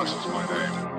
is my name.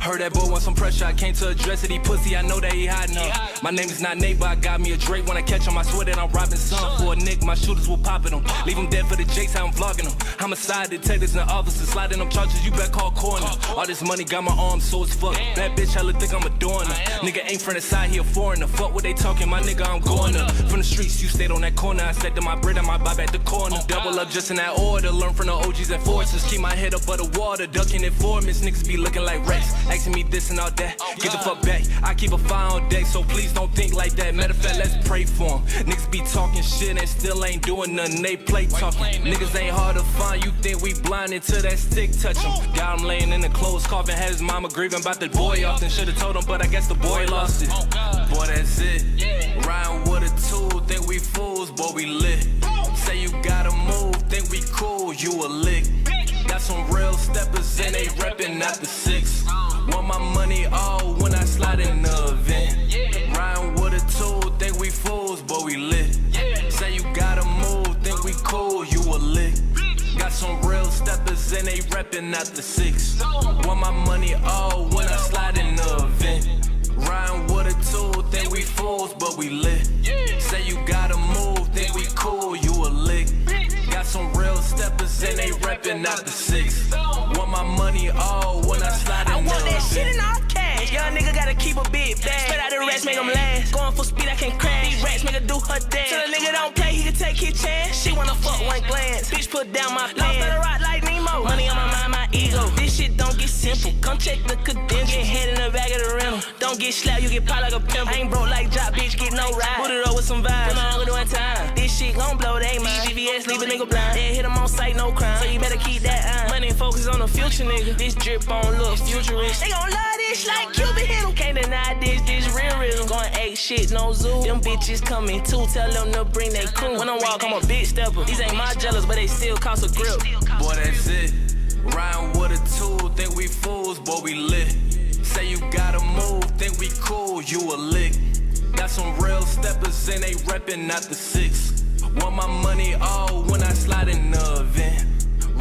Heard that boy want some pressure, I came to address it, he pussy, I know that he hiding up. My name is not Nate, but I got me a Drake. When I catch him, I swear that I'm robbing some. For a nick, my shooters will pop at him. Leave him dead for the jakes, how I'm vlogging him. Homicide detectives and officers sliding them charges, you better call coroner. All this money got my arms so as fuck. Bad bitch, hella think I'm adoring her. Nigga ain't from the side, he a foreigner. Fuck what they talking, my nigga, I'm going up. From the streets, you stayed on that corner. I said to my bread, I might buy back the corner. Double up just in that order. Learn from the OGs and forces. Keep my head up out the water. Ducking informants, niggas be looking like rats. Asking me this and all that. Get the fuck back. I keep a fire on deck, so please don't think like that. Matter of fact, let's pray for him. Niggas be talking shit and still ain't doing nothing. They play talking. Niggas ain't hard to find. You think we blind until that stick touch him. Got him laying in the clothes, coffin. Had his mama grieving about the boy often. Should've told him, but I guess the boy lost it. Boy, that's it. Riding with a tool, think we fools, boy, we lit. Say you gotta move, think we cool, you a lick. Got some real steppers and they reppin' out the six. Want my money all when I slide in the event. Riding with a tool, think we fools, but we lit. Say you gotta move, think we cool, you a lick. Got some real steppers and they reppin' out the six. Want my money all when I slide in the event. Riding with a tool, think we fools, but we lit. Say you gotta move, think we cool, you a lick. Got some real steppers and they reppin' out the six. Want my money all when I slide in the event. I want that shit in all cash. Young nigga gotta keep a big bag. Straight out the rats, make them last. Going full speed, I can't crash. These rats make her do her dance. So the nigga don't play, he can take his chance. She wanna fuck one glance. Bitch put down my plan. Better rock like Nemo. Money on my mind, my ego. This shit don't get simple. Come check the credentials. Get head in the back of the rental. Don't get slapped, you get popped like a pimple. I ain't broke like Jock, bitch, get no ride. Put it up with some vibes. Come on with one time. This shit gon' blow, they ain't mine. VVS, leave a nigga blind. They hit him on sight, no crime. So you better keep that eye. Money focus on the future, nigga. This drip on look futurist. They gon' love this like Cuban hit 'em. Can't deny this real. Going 8 shit, no zoo. Them bitches coming too, tell them to bring they crew. When I walk, I'm a big stepper. These ain't my jealous, but they still cost a grip. Boy, that's it. Riding with a tool, think we fools, boy, we lit. Say you gotta move, think we cool, you a lick. Got some real steppers and they reppin' out the six. Want my money all when I slide in the event.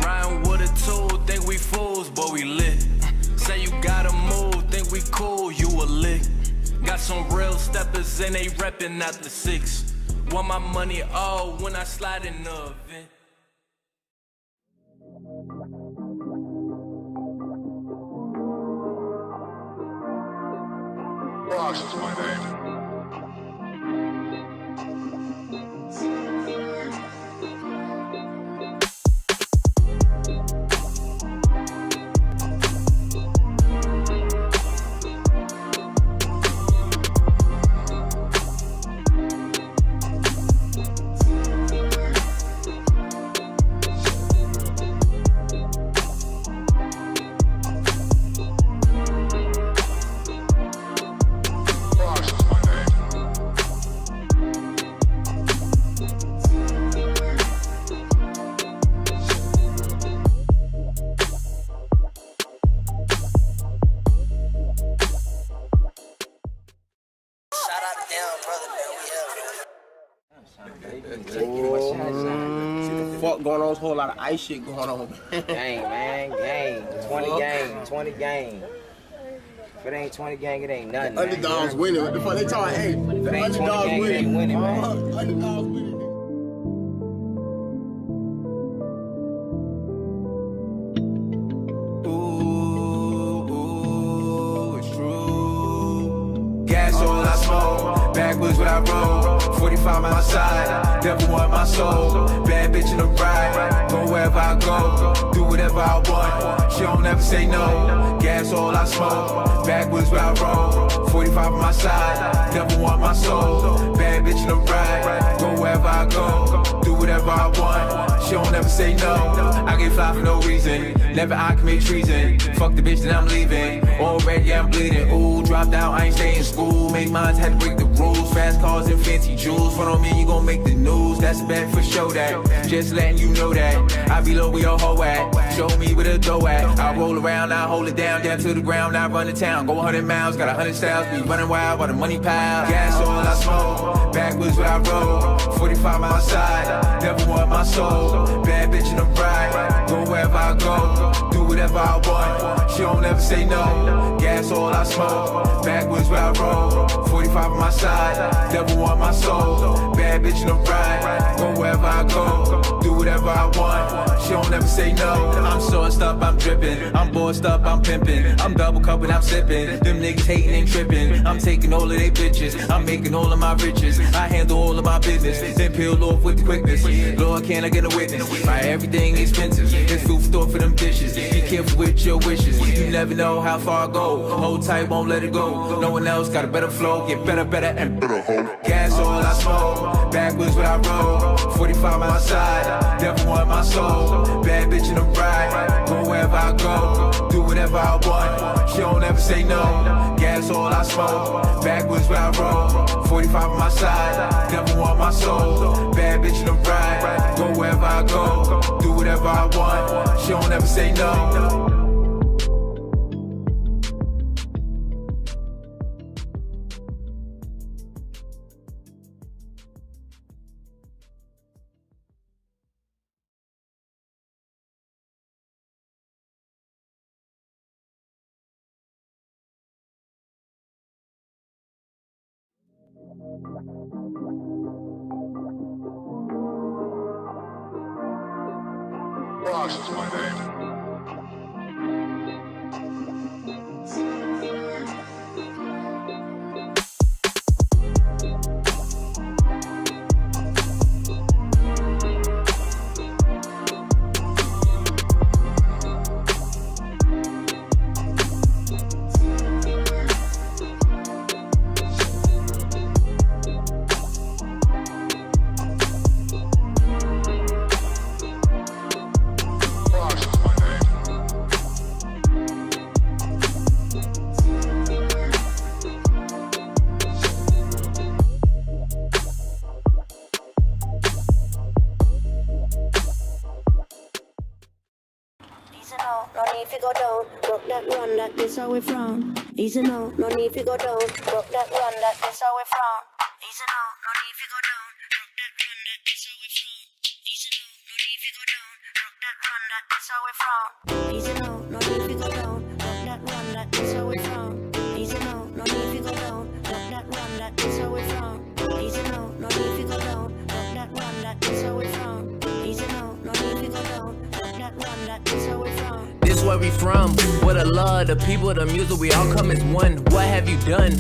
Riding with a tool, think we fools, boy, we lit. Say you gotta move, think we cool, you a lick. Got some real steppers and they reppin' out the six. Want my money all when I slide in the event. Ross is my name. Fuck going on, there's a whole lot of ice shit going on. Gang, man, gang. 20 gang, 20 gang. If it ain't 20 gang, it ain't nothing. Underdogs winning. What the fuck they talking? Hey, if it ain't 20 gang, it ain't winning, man. Underdogs winning. Ooh, it's true. Gas all I smoke, backwards what I roll. 45 on my side, devil on my soul. Bad bitch in the ride, go wherever I go, do whatever I want. She don't ever say no, gas all I smoke, backwards where I roll. 45 on my side, devil on my soul. Bad bitch in the ride, go wherever I go, do whatever I want. She don't ever say no, I get fly for no reason. Never I commit treason. Fuck the bitch that I'm leaving. Already I'm bleeding. Ooh, dropped out, I ain't stay in school. Make mines, had to break the rules. Fast cars and fancy jewels. Front on me, you gon' make the news. That's a bet for show that. Just letting you know that. I be low where your hoe at. Show me where the dough at. I roll around, I hold it down to the ground. I run the town, go 100 miles, got 100 styles. Be running wild while the money pile. Gas all I smoke, backwards where I roll. 45 on my side, devil on my soul. Bad bitch in the ride, go wherever I go, do whatever I want. She don't ever say no, gas all I smoke, backwards where I roll. 45 on my side, devil on my soul. Bad bitch in the ride, go wherever I go, do whatever I want. She don't ever say no. I'm sauced up, I'm dripping, I'm bossed up, I'm pimping, I'm double cupping, I'm sipping. Them niggas hating and tripping, I'm taking all of they bitches, I'm making all of my riches. I handle all of my business, then peel off with the quickness. Lord, can I get a witness? Buy everything expensive, it's food for thought for them dishes. Be careful with your wishes, you never know how far I go. Hold tight, won't let it go. No one else got a better flow, get better, and better hold. Gas all I smoke, backwards where I roll. 45 on my side, devil on my soul. Bad bitch in the ride, go wherever I go, do whatever I want. She don't ever say no, gas all I smoke, backwards where I roll. 45 on my side, devil on my soul. Bad bitch in the ride, go wherever I go, do whatever I want. She don't ever say no. Ross is my name. That's how we from. Easy no, no need to go down. Rock that run, that's how we from. Easy no, no need to go down. Rock that run, that's how we from. Easy no, no need to go down. Rock that run, that's how we from. Easy no, no need to go down. Rock that run, that's how we from. Easy no, no need to go down. Rock that run, that's how we from. Easy no, no need to go down. Rock that run, that's how we from. Easy no, no need to go down. Rock that run, that's how we from. This where we from, with the love, the people, the music, we all come as one. What have you done?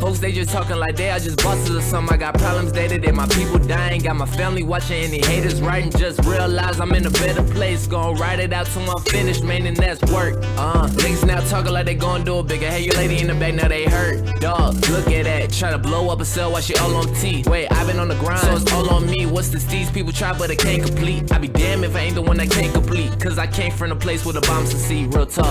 Folks, they just talking like they are just bosses or something. I got problems day to day, my people dying. Got my family watching, any haters writing. Just realize I'm in a better place. Gonna write it out till I'm finished, man, and that's work. Niggas now talking like they gonna do it bigger. Hey, your lady in the back, now they hurt. Dog, look at that, try to blow up a cell while she all on T. Wait, I been on the grind, so it's all on me. What's the steez? People try, but they can't complete. I be damned if I ain't the one that can't complete. Cause I came from a place where the bombs to see. Real talk.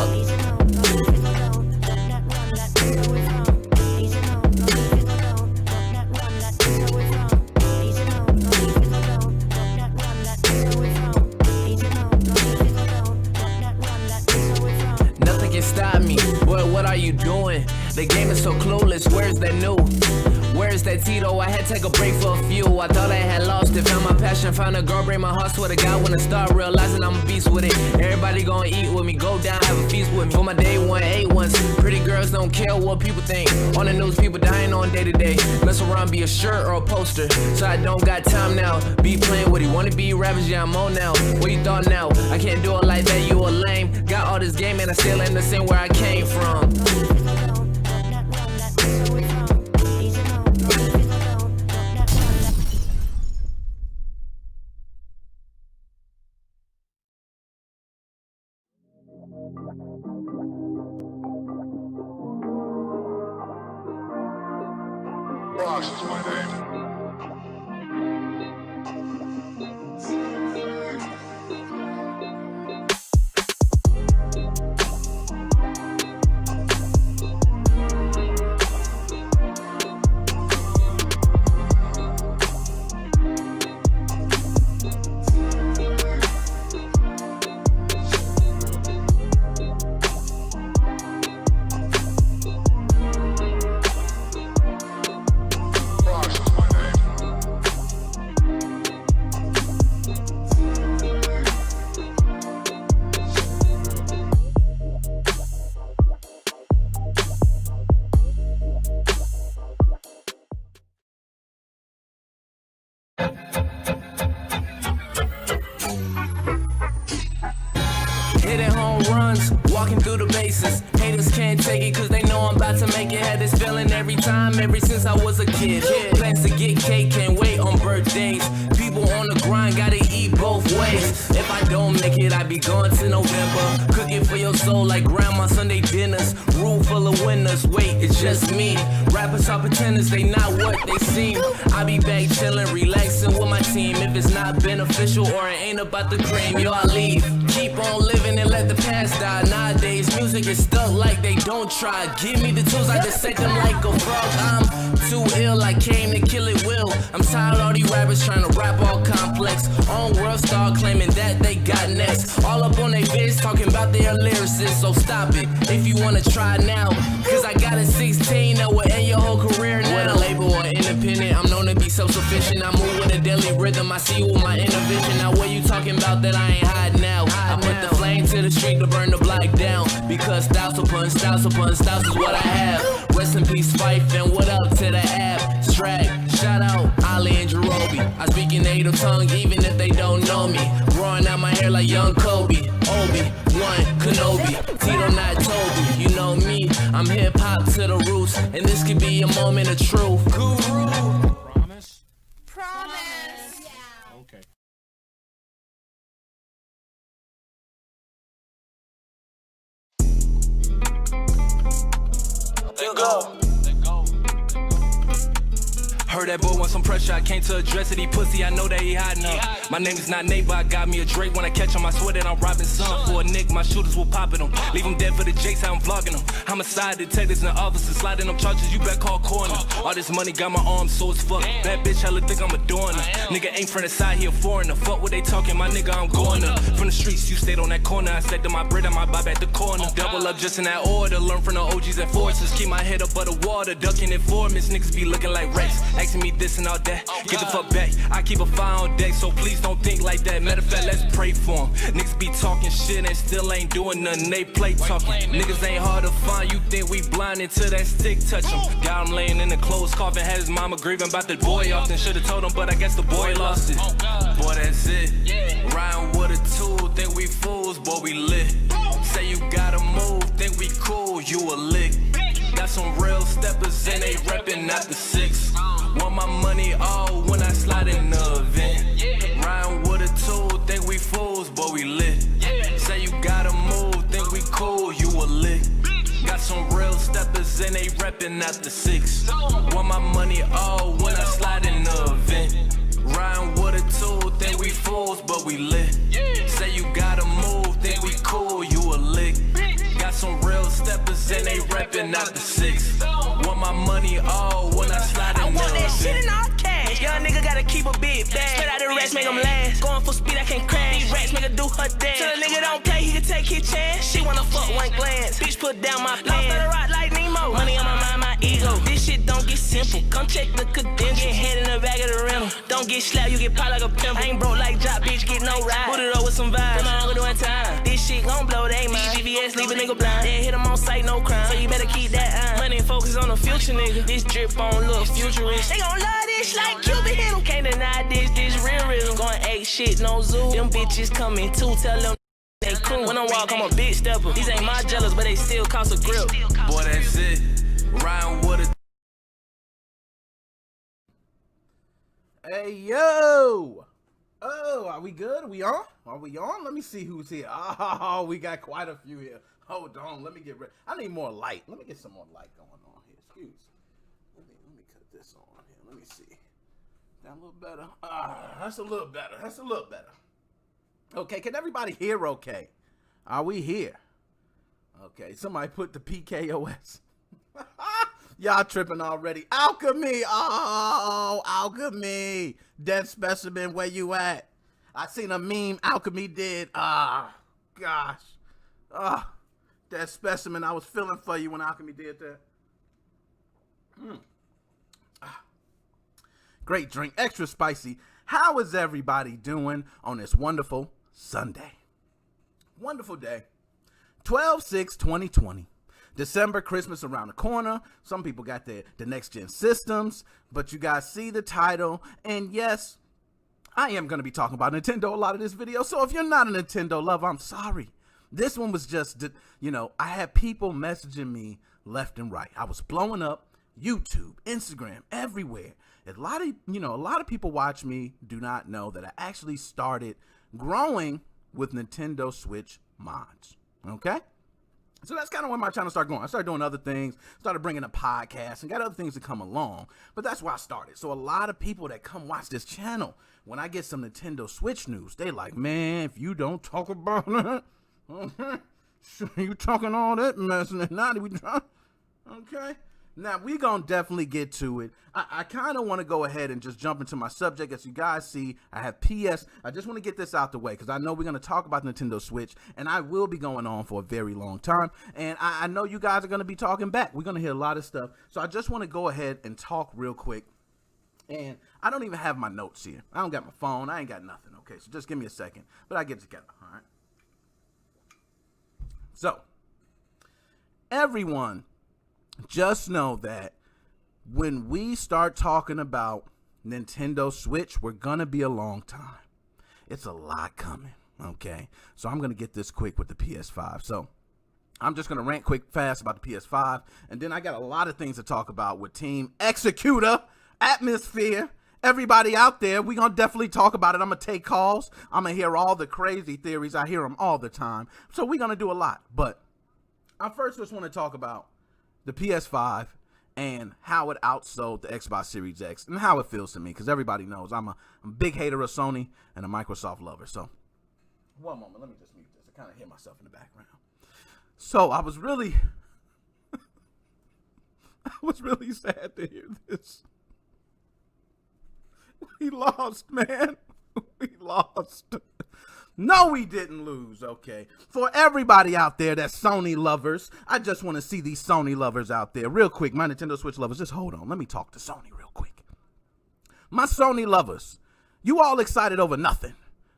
Nothing can stop me. Boy, what are you doing? The game is so clueless. Where's that new? Where's that Tito? I had to take a break for a few. I thought I had lost it. Found my passion, found a girl, break my heart. Swear to God, when I start realizing I'm a beast with it. Everybody gonna eat with me, go down, have a feast with me. For my day one, 8 ones. Pretty girls don't care what people think. On the news, people dying on day to day. Mess around, be a shirt or a poster. So I don't got time now. Be playing what he wanna be, rappers, yeah, I'm on now. What you thought now? I can't do it like that, you a lame. Got all this game and I still ain't the same where I came from. Rocks is my name. Hitting home runs, walking through the bases. Haters can't take it cause they know I'm about to make it. Had this feeling every time, ever since I was a kid. Plans to get cake, can't wait on birthdays. People on the grind, gotta eat both ways. If I don't make it, I be gone to November. Cooking for your soul like grandma Sunday dinners. Room full of winners, wait, it's just me. Rappers are pretenders, they not what they seem. I be back chillin', relaxing with my team. If it's not beneficial or it ain't about the cream, yo, I leave. Keep on living and let the past die. Nowadays, music is stuck like they don't try. Give me the tools, I dissect them like a frog. I'm too ill, I came to kill it will. I'm tired of all these rappers trying to rap all complex. On world star claiming that they got next. All up on their vids talking about their lyricists. So stop it if you wanna try now. Cause I got a 16 that will end your whole career now. With a label or independent, I'm known to be self-sufficient. I move with a daily rhythm, I see you with my inner vision. Now what you talking about that I ain't hiding now? I put the flame to the street to burn the block down. Because styles upon styles upon styles is what I have. Rest in peace, Fife, and what up to the abstract. Shout out Ali and Jerobi. I speak in native tongue even if they don't know me. Growing out my hair like young Kobe. Obi-Wan Kenobi. Tito not Toby. You know me, I'm hip hop to the roots. And this could be a moment of truth. Guru. Promise? Promise. Yeah. Okay. Let go. Heard that boy want some pressure, I came to address it. He pussy, I know that he hiding up. My name is not Nate, but I got me a Drake. When I catch him, I swear that I'm robbing some. For a nick, my shooters will pop at him. Leave him dead for the jakes, how I'm vlogging him. Homicide detectives and officers sliding them charges, you better call coroner. All this money got my arms so as fuck. Bad bitch, hella think I'm adorning her. Nigga ain't from the side, he a foreigner. Fuck what they talking, my nigga, I'm going up. From the streets, you stayed on that corner. I said to my bread, I might buy back the corner. Double up just in that order. Learn from the OGs and forces. Keep my head up above the water. Ducking informants, niggas be looking like rats. Asking me this and all that. Get the fuck back. I keep a fire on deck, so please don't think like that. Matter of fact, let's pray for him. Niggas be talking shit and still ain't doing nothing. They play talking. Niggas ain't hard to find. You think we blind until that stick touch him. Got him laying in the closed coffin. Had his mama grieving about the boy often. Should've told him, but I guess the boy lost it. Boy, that's it. Riding with a tool. Think we fools, boy, we lit. Say you gotta move. Think we cool, you a lick. Got some real steppers and they reppin' not the six. Want my money all when I slide in the event. Riding with a tool, think we fools, but we lit. Say you gotta move, think we cool, you a lick. Got some real steppers and they reppin' not the six. Want my money all when I slide in the event. Riding with a tool, think we fools, but we lit. Say you gotta move, think we cool, you a lick. Got some real steppers and they reppin' not the six. Want my money all when I slide in the I want that shit in all cash. Young nigga gotta keep a big bag. Spit out the rats, make them last. Going full speed, I can't crash. These rats make her do her dance. So the nigga don't play, he can take his chance. She wanna fuck one glance. Bitch put down my plan. Lost on the rock like Nemo. Money on my mind, my ego. This shit don't get simple. Come check the credentials. Get head in the back of the rental. Don't get slapped, you get popped like a pimple. I ain't broke like Jock, bitch, get no ride. Put it up with some vibes. My uncle doing time. This shit gon' blow, they mind. BVS, leave a nigga blind. Then hit him on sight, no crime. So you better keep that eye. Money and focus on the future, nigga. This drip on look futurist. They gon' love this like Cuban hit 'em. Can't deny this realism. Going ain't shit, no zoo. Them bitches coming too, tell them they cool. When I walk, I'm a big stepper. These ain't my jealous, but they still cost a grip. Boy, that's it. Riding with a Hey, yo! Oh, are we good? Are we on? Are we on? Let me see who's here. Oh, we got quite a few here. Hold on, let me get ready. I need more light. Let me get some more light going on here. Excuse. Let me cut this on here. Let me see. That a little better? That's a little better. That's a little better. Okay, can everybody hear okay? Are we here? Okay, somebody put the PKOS. Y'all tripping already. Alchemy. Oh, Alchemy. Dead Specimen, where you at? I seen a meme Alchemy did. Gosh. Dead Specimen. I was feeling for you when Alchemy did that. Great drink. Extra spicy. How is everybody doing on this wonderful Sunday? Wonderful day. 12/6/2020. December, Christmas around the corner. Some people got the next gen systems, but you guys see the title. And yes, I am going to be talking about Nintendo a lot of this video. So if you're not a Nintendo lover, I'm sorry. This one was just, I had people messaging me left and right. I was blowing up YouTube, Instagram, everywhere. A lot of people watch me do not know that I actually started growing with Nintendo Switch mods. Okay? So that's kind of when my channel started going. I started doing other things, started bringing a podcast, and got other things to come along. But that's where I started. So a lot of people that come watch this channel, when I get some Nintendo Switch news, they like, man, if you don't talk about it, you talking all that mess, and now we try. Okay. Now, we're going to definitely get to it. I kind of want to go ahead and just jump into my subject. As you guys see, I have PS. I just want to get this out the way because I know we're going to talk about Nintendo Switch, and I will be going on for a very long time. And I know you guys are going to be talking back. We're going to hear a lot of stuff. So I just want to go ahead and talk real quick. And I don't even have my notes here. I don't got my phone. I ain't got nothing. Okay, so just give me a second. But I get together, all right? So, everyone, just know that when we start talking about Nintendo Switch, we're going to be a long time. It's a lot coming, okay? So I'm going to get this quick with the PS5. So I'm just going to rant quick, fast about the PS5. And then I got a lot of things to talk about with Team Executor, Atmosphere, everybody out there. We're going to definitely talk about it. I'm going to take calls. I'm going to hear all the crazy theories. I hear them all the time. So we're going to do a lot. But I first just want to talk about the PS5 and how it outsold the Xbox Series X and how it feels to me, because everybody knows I'm a big hater of Sony and a Microsoft lover. So one moment, let me just mute this. I kind of hear myself in the background. So I was really sad to hear this. We lost, man. We lost. No, we didn't lose, okay? For everybody out there that's Sony lovers, I just want to see these Sony lovers out there. Real quick, my Nintendo Switch lovers, just hold on. Let me talk to Sony real quick. My Sony lovers, you all excited over nothing,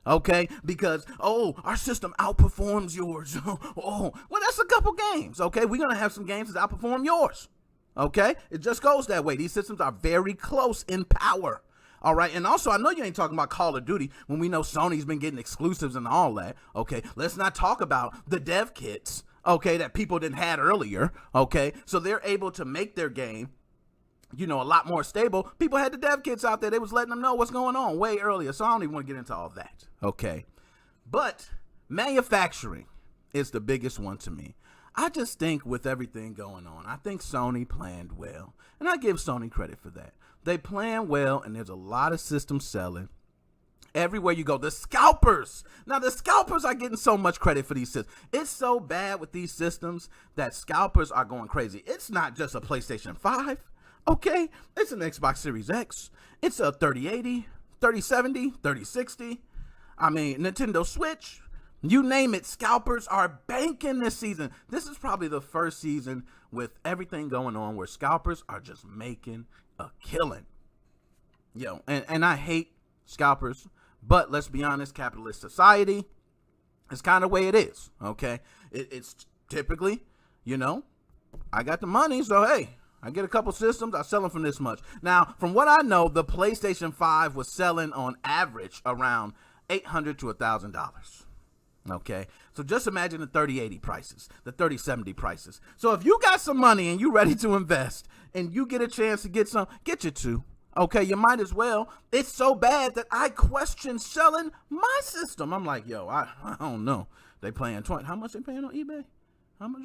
okay? Because, our system outperforms yours. Well, that's a couple games, okay? We're going to have some games that outperform yours, okay? It just goes that way. These systems are very close in power. All right, and also, I know you ain't talking about Call of Duty when we know Sony's been getting exclusives and all that, okay? Let's not talk about the dev kits, okay, that people didn't had earlier, okay? So they're able to make their game, a lot more stable. People had the dev kits out there. They was letting them know what's going on way earlier, so I don't even want to get into all that, okay? But manufacturing is the biggest one to me. I just think with everything going on, I think Sony planned well, and I give Sony credit for that. They plan well, and there's a lot of systems selling. Everywhere you go, the scalpers. Now, the scalpers are getting so much credit for these systems. It's so bad with these systems that scalpers are going crazy. It's not just a PlayStation 5, okay? It's an Xbox Series X. It's a 3080, 3070, 3060. I mean, Nintendo Switch. You name it, scalpers are banking this season. This is probably the first season with everything going on where scalpers are just making a killing. And I hate scalpers, but let's be honest, capitalist society is kind of the way it is, okay? It's typically, I got the money, so hey, I get a couple systems, I sell them for this much. Now, from what I know, the PlayStation 5 was selling on average around $800 to $1,000. Okay, so just imagine the 3080 prices, the 3070 prices. So if you got some money and you ready to invest and you get a chance to get you two. Okay, you might as well. It's so bad that I question selling my system. I'm like, I don't know. They paying 20. How much they paying on eBay? How much?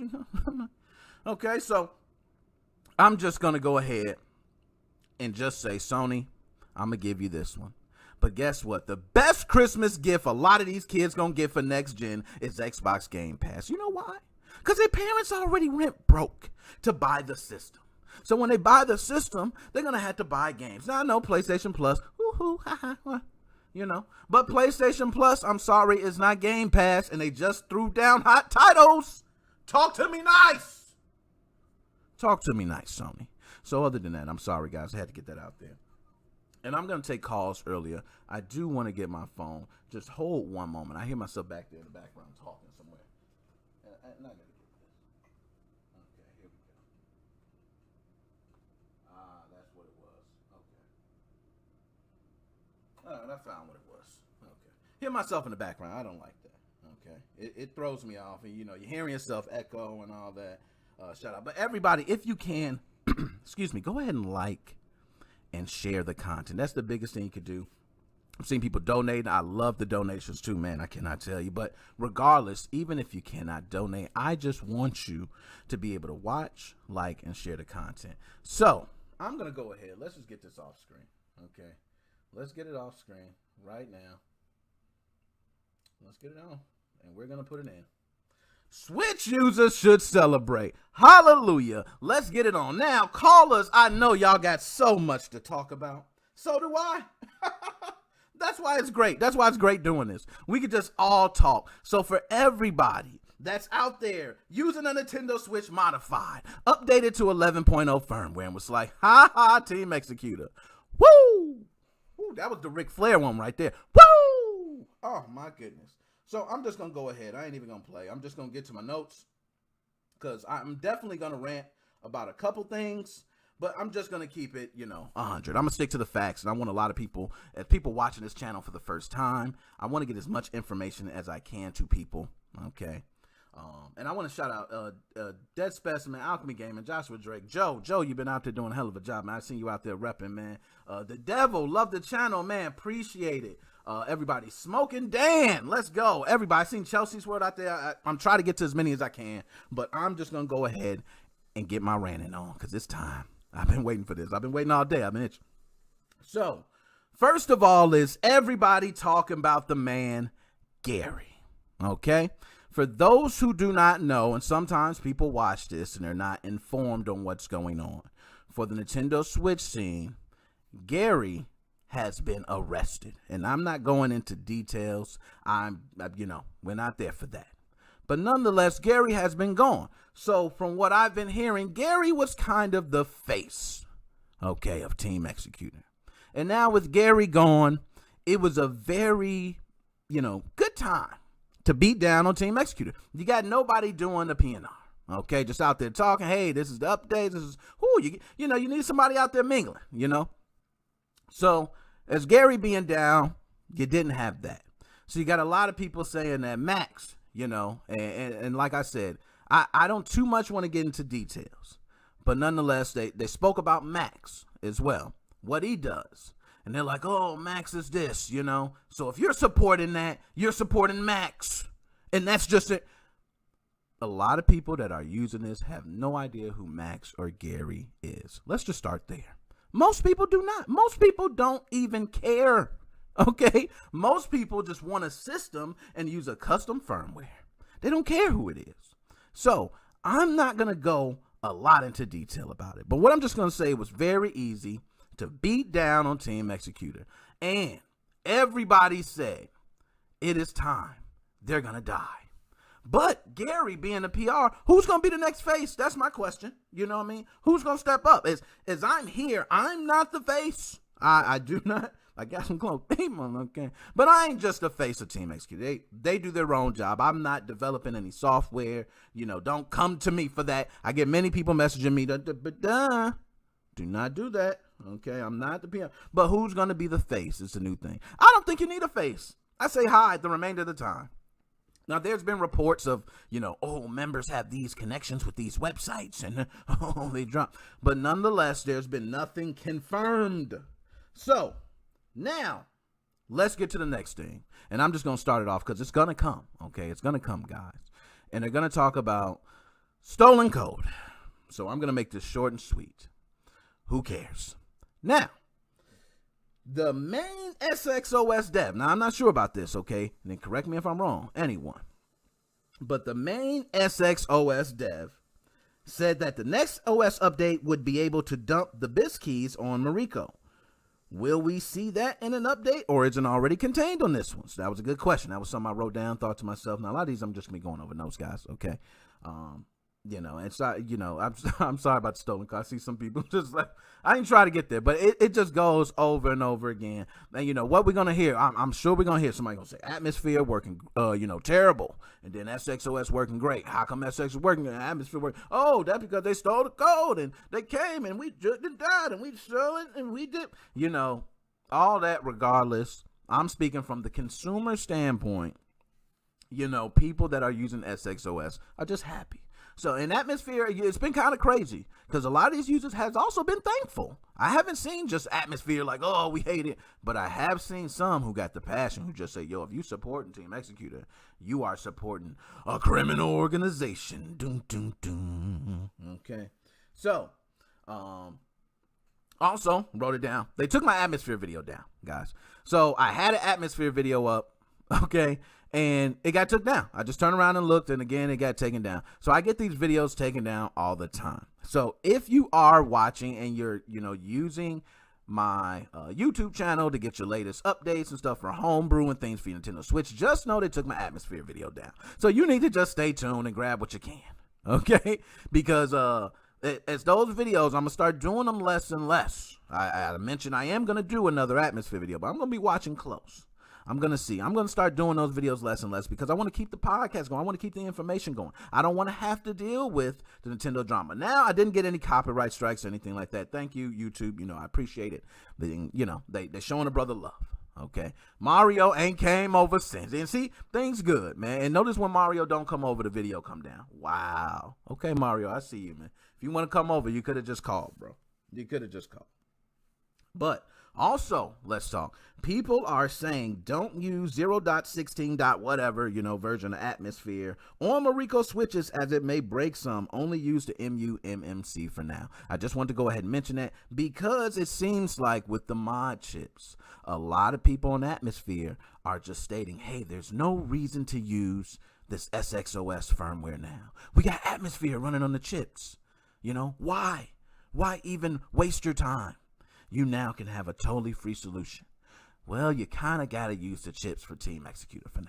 Okay, so I'm just gonna go ahead and just say, Sony, I'm going to give you this one. But guess what? The best Christmas gift a lot of these kids going to get for next gen is Xbox Game Pass. You know why? Because their parents already rent broke to buy the system. So when they buy the system, they're going to have to buy games. Now, I know PlayStation Plus, you know, but PlayStation Plus, I'm sorry, is not Game Pass, and they just threw down hot titles. Talk to me nice. Talk to me nice, Sony. So other than that, I'm sorry, guys. I had to get that out there. And I'm going to take calls earlier. I do want to get my phone. Just hold one moment. I hear myself back there in the background talking somewhere. And I got to get this. Okay, here we go. That's what it was. Okay. All right, I found what it was. Okay. Hear myself in the background. I don't like that. Okay. It throws me off. And, you know, you're hearing yourself echo and all that. Shout out. But everybody, if you can, excuse me, go ahead and like and share the content. That's the biggest thing you could do. I'm seeing people donate. I love the donations too, man. I cannot tell you. But regardless, even if you cannot donate, I just want you to be able to watch, like, and share the content. So I'm going to go ahead. Let's just get this off screen. Okay. Let's get it off screen right now. Let's get it on. And we're going to put it in. Switch users should celebrate. Hallelujah. Let's get it on. Now, callers, I know y'all got so much to talk about. So do I. That's why it's great. That's why it's great doing this. We could just all talk. So for everybody that's out there using a Nintendo Switch modified, updated to 11.0 firmware, and was like, ha ha, Team Executor. Woo! Woo, that was the Ric Flair one right there. Woo! Oh, my goodness. So I'm just going to go ahead. I ain't even going to play. I'm just going to get to my notes because I'm definitely going to rant about a couple things, but I'm just going to keep it, 100. I'm going to stick to the facts, and I want a lot of people, as people watching this channel for the first time, I want to get as much information as I can to people, okay? And I want to shout out Dead Specimen, Alchemy Gaming, Joshua Drake, Joe, you've been out there doing a hell of a job, man. I seen you out there repping, man. The Devil, love the channel, man. Appreciate it. Everybody, Smoking Dan, let's go. Everybody, I seen Chelsea's word out there. I'm trying to get to as many as I can, but I'm just going to go ahead and get my ranting on because it's time. I've been waiting for this. I've been waiting all day. I've been itching. So, first of all is everybody talking about the man, Gary, okay? For those who do not know, and sometimes people watch this and they're not informed on what's going on, for the Nintendo Switch scene, Gary has been arrested. And I'm not going into details. We're not there for that. But nonetheless, Gary has been gone. So from what I've been hearing, Gary was kind of the face, okay, of Team Executor. And now with Gary gone, it was a very, good time to beat down on Team Executor. You got nobody doing the PNR. Okay, just out there talking, hey, this is the updates. This is you need somebody out there mingling, So as Gary being down, you didn't have that. So you got a lot of people saying that Max, and like I said, I don't too much want to get into details, but nonetheless, they spoke about Max as well, what he does. And they're like, oh, Max is this, So if you're supporting that, you're supporting Max. And that's just it. A lot of people that are using this have no idea who Max or Gary is. Let's just start there. Most people do not. Most people don't even care, okay? Most people just want a system and use a custom firmware. They don't care who it is. So I'm not going to go a lot into detail about it. But what I'm just going to say was very easy to beat down on Team Executor. And everybody said, it is time. They're going to die. But Gary being the PR, who's going to be the next face? That's my question. You know what I mean? Who's going to step up? As I'm here, I'm not the face. I do not. I got some close people, okay? But I ain't just the face of Team Executor. They do their own job. I'm not developing any software. Don't come to me for that. I get many people messaging me. Do not do that. Okay, I'm not the PR. But who's going to be the face is the new thing. I don't think you need a face. I say hi the remainder of the time. Now, there's been reports of, members have these connections with these websites and, they drop. But nonetheless, there's been nothing confirmed. So, now, let's get to the next thing. And I'm just going to start it off because it's going to come, okay? It's going to come, guys. And they're going to talk about stolen code. So, I'm going to make this short and sweet. Who cares? Now, the main SXOS dev, now I'm not sure about this, okay? And then correct me if I'm wrong, anyone. But the main SXOS dev said that the next OS update would be able to dump the BIS keys on Mariko. Will we see that in an update, or is it already contained on this one? So that was a good question. That was something I wrote down, thought to myself. Now, a lot of these I'm just going to be going over notes, guys, okay? And so, I'm sorry about the stolen car. I see some people just like, I ain't try to get there, but it just goes over and over again. And what we're going to hear, I'm sure we're going to hear somebody going to say Atmosphere working, terrible. And then SXOS working great. How come SX is working and Atmosphere working? Oh, that's because they stole the code and they came and we just died and we stole it and we did, all that regardless. I'm speaking from the consumer standpoint. People that are using SXOS are just happy. So in Atmosphere, it's been kind of crazy because a lot of these users has also been thankful. I haven't seen just Atmosphere like, oh, we hate it. But I have seen some who got the passion who just say, yo, if you supporting Team Executor, you are supporting a criminal organization. Doom, doom, doom. Okay. So, also wrote it down. They took my Atmosphere video down, guys. So I had an Atmosphere video up. Okay. And it got took down. I just turned around and looked, and again, it got taken down. So I get these videos taken down all the time. So if you are watching and you're, using my YouTube channel to get your latest updates and stuff for homebrew and things for your Nintendo Switch, just know they took my Atmosphere video down. So you need to just stay tuned and grab what you can, okay? Because as those videos, I'm going to start doing them less and less. I mentioned I am going to do another Atmosphere video, but I'm going to be watching close. I'm going to see. I'm going to start doing those videos less and less because I want to keep the podcast going. I want to keep the information going. I don't want to have to deal with the Nintendo drama. Now, I didn't get any copyright strikes or anything like that. Thank you, YouTube. I appreciate it. They're showing a brother love. Okay. Mario ain't came over since. And see, things good, man. And notice when Mario don't come over, the video come down. Wow. Okay, Mario, I see you, man. If you want to come over, you could have just called, bro. You could have just called. But also, let's talk. People are saying don't use 0.16. whatever, version of Atmosphere on Mariko switches as it may break some. Only use the MMC for now. I just want to go ahead and mention that because it seems like with the mod chips, a lot of people on Atmosphere are just stating, hey, there's no reason to use this SXOS firmware now. We got Atmosphere running on the chips. Why? Why even waste your time? You now can have a totally free solution. Well, you kind of got to use the chips for Team Executor for now.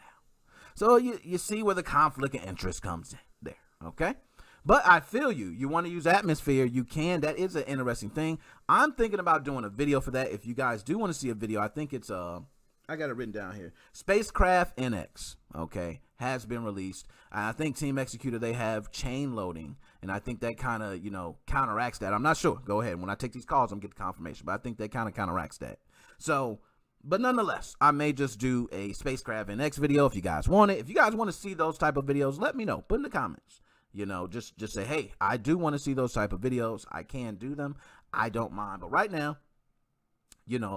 So you see where the conflict of interest comes in there, okay? But I feel you. You want to use Atmosphere, you can. That is an interesting thing. I'm thinking about doing a video for that. If you guys do want to see a video, I think it's, I got it written down here. Spacecraft NX, okay, has been released. I think Team Executor, they have chain loading, and I think that kind of, counteracts that. I'm not sure. Go ahead. When I take these calls, I'm going to get the confirmation, but I think that kind of counteracts that. So, but nonetheless, I may just do a Spacecraft NX video if you guys want it. If you guys want to see those type of videos, let me know. Put in the comments. Just say, hey, I do want to see those type of videos. I can do them. I don't mind. But right now,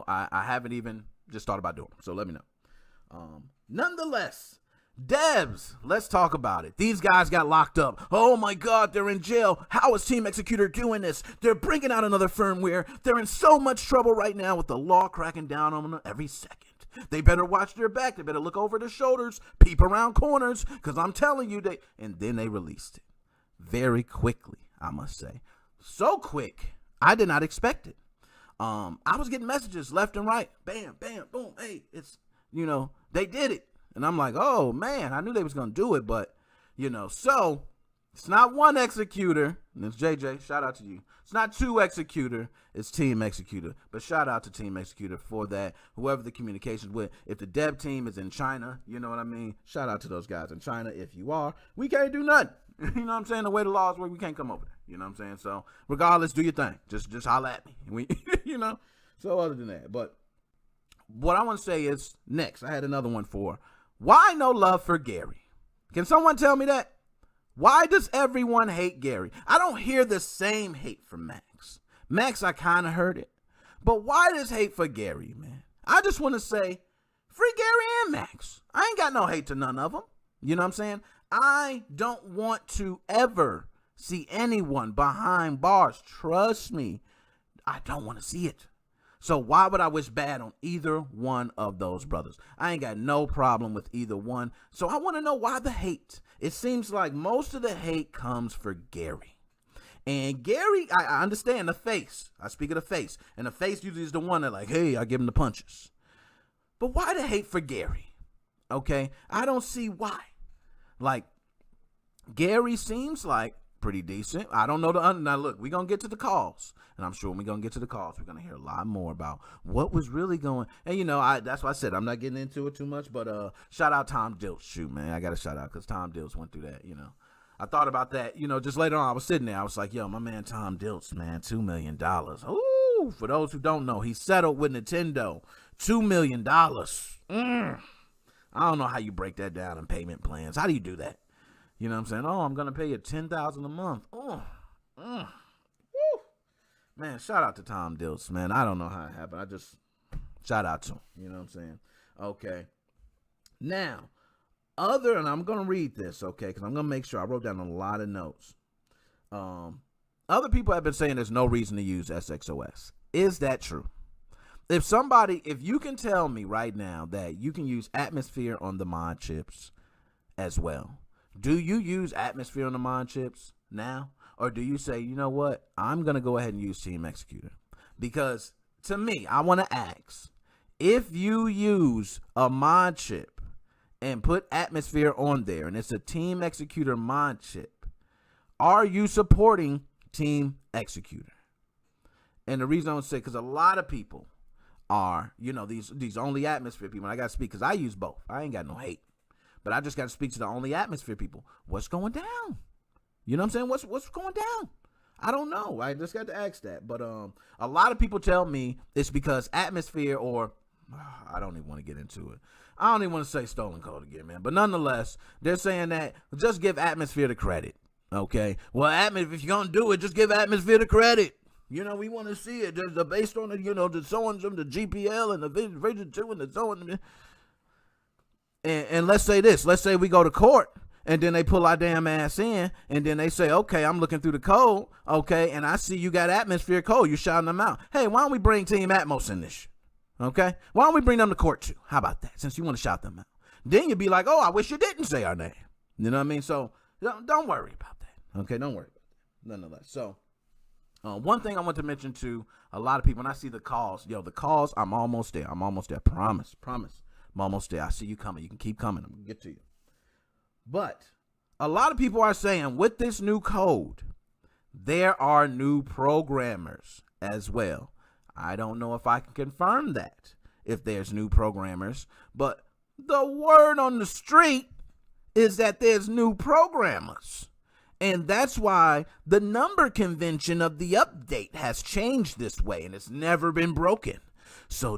I haven't even just thought about doing them. So let me know. Nonetheless, devs, let's talk about it. These guys got locked up. Oh my God, they're in jail. How is Team Executor doing this? They're bringing out another firmware. They're in so much trouble right now with the law cracking down on them every second. They better watch their back. They better look over their shoulders, peep around corners, because I'm telling you, and then they released it very quickly, I must say. So quick, I did not expect it. I was getting messages left and right. Bam, bam, boom. Hey, it's, they did it. And I'm like, oh, man, I knew they was going to do it. But, so it's not one Executor. And it's JJ. Shout out to you. It's not two Executor. It's Team Executor. But shout out to Team Executor for that. Whoever the communications with. If the dev team is in China, you know what I mean? Shout out to those guys in China. If you are, we can't do nothing. You know what I'm saying? The way the laws work, we can't come over there. You know what I'm saying? So regardless, do your thing. Just holler at me. We, So other than that, but what I want to say is next. I had another one for why no love for Gary. Can someone tell me that? Why does everyone hate Gary? I don't hear the same hate from Max. Max, I kind of heard it. But why this hate for Gary, man? I just want to say, free Gary and Max. I ain't got no hate to none of them. You know what I'm saying? I don't want to ever see anyone behind bars. Trust me, I don't want to see it. So why would I wish bad on either one of those brothers? I ain't got no problem with either one. So I want to know why the hate. It seems like most of the hate comes for Gary. And Gary, I understand the face. I speak of the face. And the face usually is the one that like, hey, I give him the punches. But why the hate for Gary? Okay? I don't see why. Like, Gary seems like pretty decent. I don't know now look, we're going to get to the calls. And I'm sure when we're going to get to the calls, we're going to hear a lot more about what was really going. And, you know, that's why I said I'm not getting into it too much. But shout out Tom Dilts. Shoot, man. I got to shout out because Tom Dilts went through that, you know. I thought about that, you know, just later on. I was sitting there. I was like, yo, my man Tom Dilts, man, $2 million. Ooh, for those who don't know, he settled with Nintendo. $2 million. I don't know how you break that down in payment plans. How do you do that? You know what I'm saying? Oh, I'm going to pay you $10,000 a month. Woo. Man, shout out to Tom Dilts, man. I don't know how it happened. I just shout out to him. You know what I'm saying? Okay. Now, and I'm going to read this, okay, because I'm going to make sure I wrote down a lot of notes. Other people have been saying there's no reason to use SXOS. Is that true? If you can tell me right now that you can use Atmosphere on the mod chips as well, do you use Atmosphere on the mod chips now? Or do you say, you know what, I'm going to go ahead and use Team Executor? Because to me, I want to ask, if you use a mod chip and put Atmosphere on there and it's a Team Executor mod chip, are you supporting Team Executor? And the reason I would say, because a lot of people are, you know, these only Atmosphere people, and I got to speak because I use both. I ain't got no hate. But I just got to speak to the only Atmosphere people. What's going down? You know what I'm saying? What's going down? I don't know. I just got to ask that. But a lot of people tell me it's because Atmosphere I don't even want to get into it. I don't even want to say stolen code again, man. But nonetheless, they're saying that just give Atmosphere the credit. Okay? Well, if you're going to do it, just give Atmosphere the credit. You know, we want to see it. Based on, you know, the so-and from the GPL and the Vision 2 and the so-and. And let's say this. Let's say we go to court. And then they pull our damn ass in, and then they say, okay, I'm looking through the code, okay, and I see you got Atmosphere code. You shouting them out. Hey, why don't we bring Team Atmos in this shit, okay? Why don't we bring them to court too? How about that, since you want to shout them out? Then you'd be like, oh, I wish you didn't say our name. You know what I mean? So don't worry about that, okay? Don't worry about that, nonetheless. So one thing I want to mention to a lot of people, when I see the calls, I'm almost there. Promise. I'm almost there. I see you coming. You can keep coming. I'm going to get to you. But a lot of people are saying with this new code, there are new programmers as well. I don't know if I can confirm that, if there's new programmers, but the word on the street is that there's new programmers. And that's why the number convention of the update has changed this way, and it's never been broken. So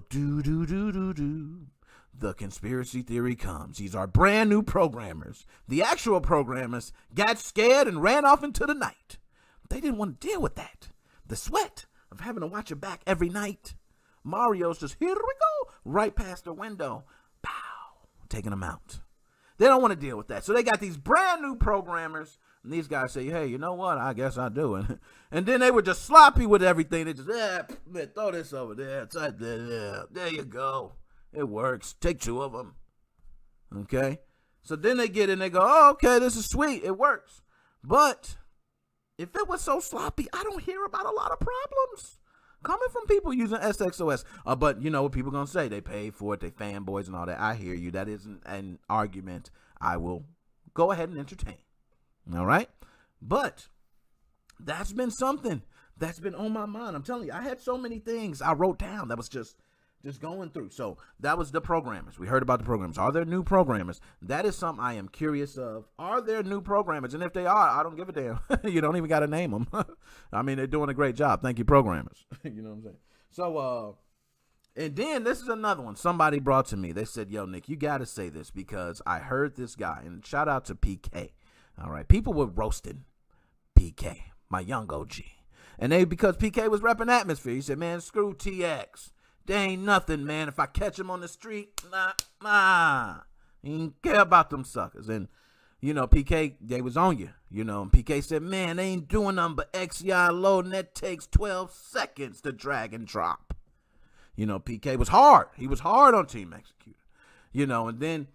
the conspiracy theory comes. These are brand new programmers. The actual programmers got scared and ran off into the night. They didn't want to deal with that. The sweat of having to watch it back every night. Mario's just, here we go, right past the window. Pow, taking them out. They don't want to deal with that. So they got these brand new programmers. And these guys say, hey, you know what? I guess I do. And then they were just sloppy with everything. They just, throw this over there. There you go. It works. Take two of them. Okay? So then they get in, they go, oh, okay, this is sweet. It works. But if it was so sloppy, I don't hear about a lot of problems coming from people using SXOS. But you know what people going to say? They paid for it. They fanboys and all that. I hear you. That isn't an argument I will go ahead and entertain. All right? But that's been something that's been on my mind. I'm telling you, I had so many things I wrote down that was just going through. So that was the programmers. We heard about the programmers. Are there new programmers? That is something I am curious of. Are there new programmers? And if they are, I don't give a damn. You don't even got to name them. I mean, they're doing a great job. Thank you, programmers. You know what I'm saying? So, and then this is another one somebody brought to me. They said, yo, Nick, you got to say this because I heard this guy. And shout out to PK. All right. People were roasting PK, my young OG. And because PK was repping Atmosphere, he said, man, screw TX. They ain't nothing, man. If I catch them on the street, he ain't care about them suckers. And, you know, PK, they was on you, you know. And PK said, man, they ain't doing nothing but XEI loading. That takes 12 seconds to drag and drop. You know, PK was hard. He was hard on Team Executor. You know, and then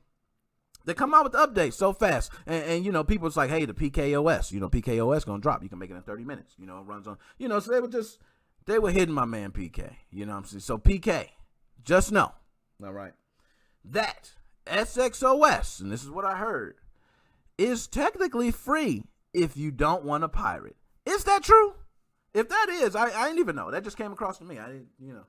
they come out with the updates so fast. And you know, people was like, hey, the PKOS, you know, PKOS going to drop. You can make it in 30 minutes. You know, it runs on, you know, so they were hitting my man PK. You know what I'm saying? So PK, just know, all right, that SXOS, and this is what I heard, is technically free if you don't want to pirate. Is that true? If that is, I didn't even know. That just came across to me. I didn't, you know.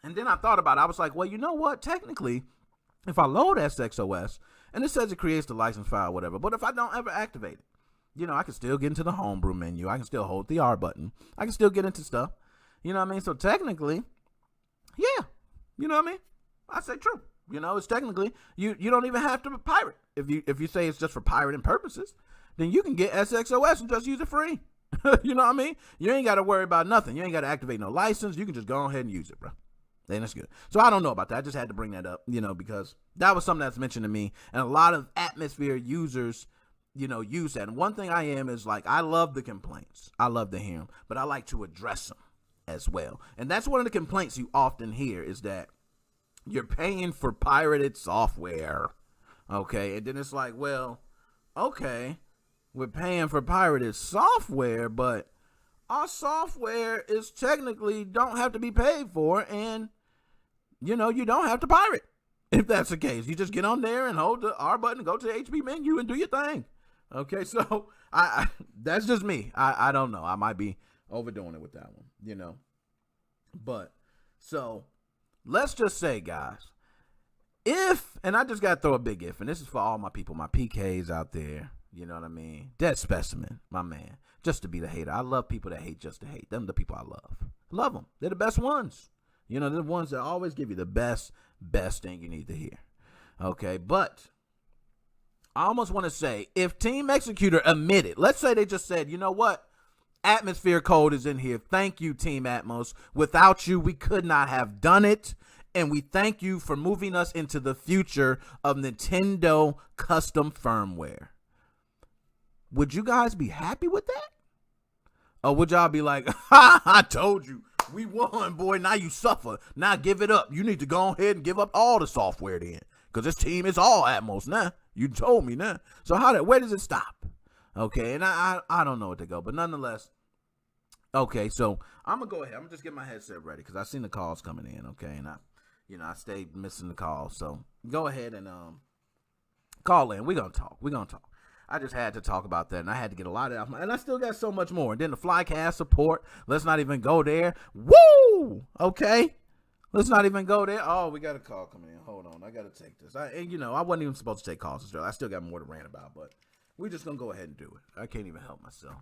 And then I thought about it. I was like, well, you know what? Technically, if I load SXOS, and it says it creates the license file, whatever, but if I don't ever activate it, you know, I can still get into the homebrew menu. I can still hold the R button. I can still get into stuff. You know what I mean? So technically, yeah. You know what I mean? I say true. You know, it's technically, you don't even have to pirate. If you say it's just for pirating purposes, then you can get SXOS and just use it free. You know what I mean? You ain't got to worry about nothing. You ain't got to activate no license. You can just go ahead and use it, bro. And that's good. So I don't know about that. I just had to bring that up, you know, because that was something that's mentioned to me. And a lot of Atmosphere users, you know, use that. And one thing I am is like, I love the complaints. I love to hear them, but I like to address them as well. And that's one of the complaints you often hear is that you're paying for pirated software. Okay. And then it's like, well, okay, we're paying for pirated software, but our software is technically don't have to be paid for. And, you know, you don't have to pirate if that's the case. You just get on there and hold the R button, go to the HP menu and do your thing. Okay, so I that's just me. I don't know. I might be overdoing it with that one, you know. But so let's just say, guys, if, and I just got to throw a big if, and this is for all my people, my PKs out there, you know what I mean? Dead Specimen, my man, just to be the hater. I love people that hate just to hate. Them the people I love. Love them. They're the best ones. You know, they're the ones that always give you the best thing you need to hear. Okay, but I almost want to say, if Team Executor admitted, let's say they just said, you know what? Atmosphere code is in here. Thank you, Team Atmos. Without you, we could not have done it. And we thank you for moving us into the future of Nintendo custom firmware. Would you guys be happy with that? Or would y'all be like, ha, I told you. We won, boy. Now you suffer. Now give it up. You need to go ahead and give up all the software then. Because this team is all Atmos now. You told me now. So where does it stop? Okay, and I don't know where to go. But nonetheless, okay, so I'm going to go ahead. I'm going to just get my headset ready because I seen the calls coming in, okay? And I stayed missing the calls. So go ahead and call in. We're going to talk. I just had to talk about that, and I had to get a lot of it. And I still got so much more. And then the Flycast support. Let's not even go there. Woo! Okay. Let's not even go there. Oh, we got a call coming in. Hold on. I got to take this. I wasn't even supposed to take calls this early. I still got more to rant about, but we're just going to go ahead and do it. I can't even help myself.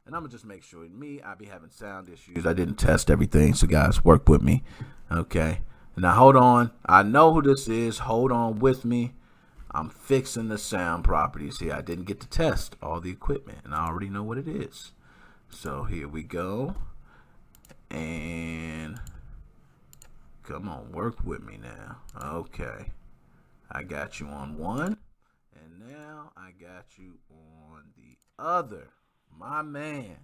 And I'm going to just make sure. I be having sound issues. I didn't test everything, so guys, work with me. Okay. Now, hold on. I know who this is. Hold on with me. I'm fixing the sound properties here. I didn't get to test all the equipment, and I already know what it is. So here we go. And come on, work with me now. Okay. I got you on one, and now I got you on the other. My man,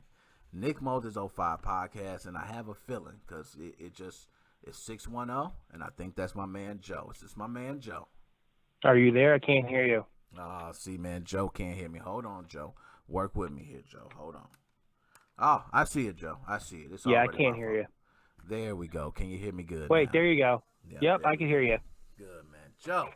Nick Moses 05 podcast, and I have a feeling because it's 610, and I think that's my man Joe. It's just my man Joe. Are you there? I can't hear you. See, man, Joe can't hear me. Hold on, Joe. Work with me here, Joe. Hold on. Oh, I see it, Joe. I see it. Yeah, I can't hear you. There we go. Can you hear me good? Wait, now? there you go. Yep, I can hear you. Good, man. Joe,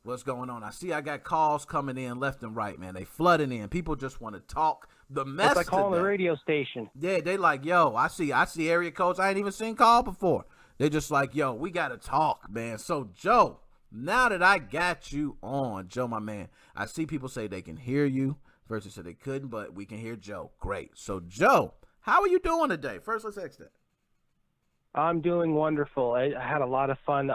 what's going on? I see I got calls coming in left and right, man. They flooding in. People just want to talk the mess. It's like calling the radio station. Yeah, they like, yo, I see area codes I ain't even seen call before. They just like, yo, we got to talk, man. So, Joe, now that I got you on, Joe, my man, I see people say they can hear you. First they said they couldn't, but we can hear Joe. Great. So, Joe, how are you doing today? First, let's ask that. I'm doing wonderful. I had a lot of fun,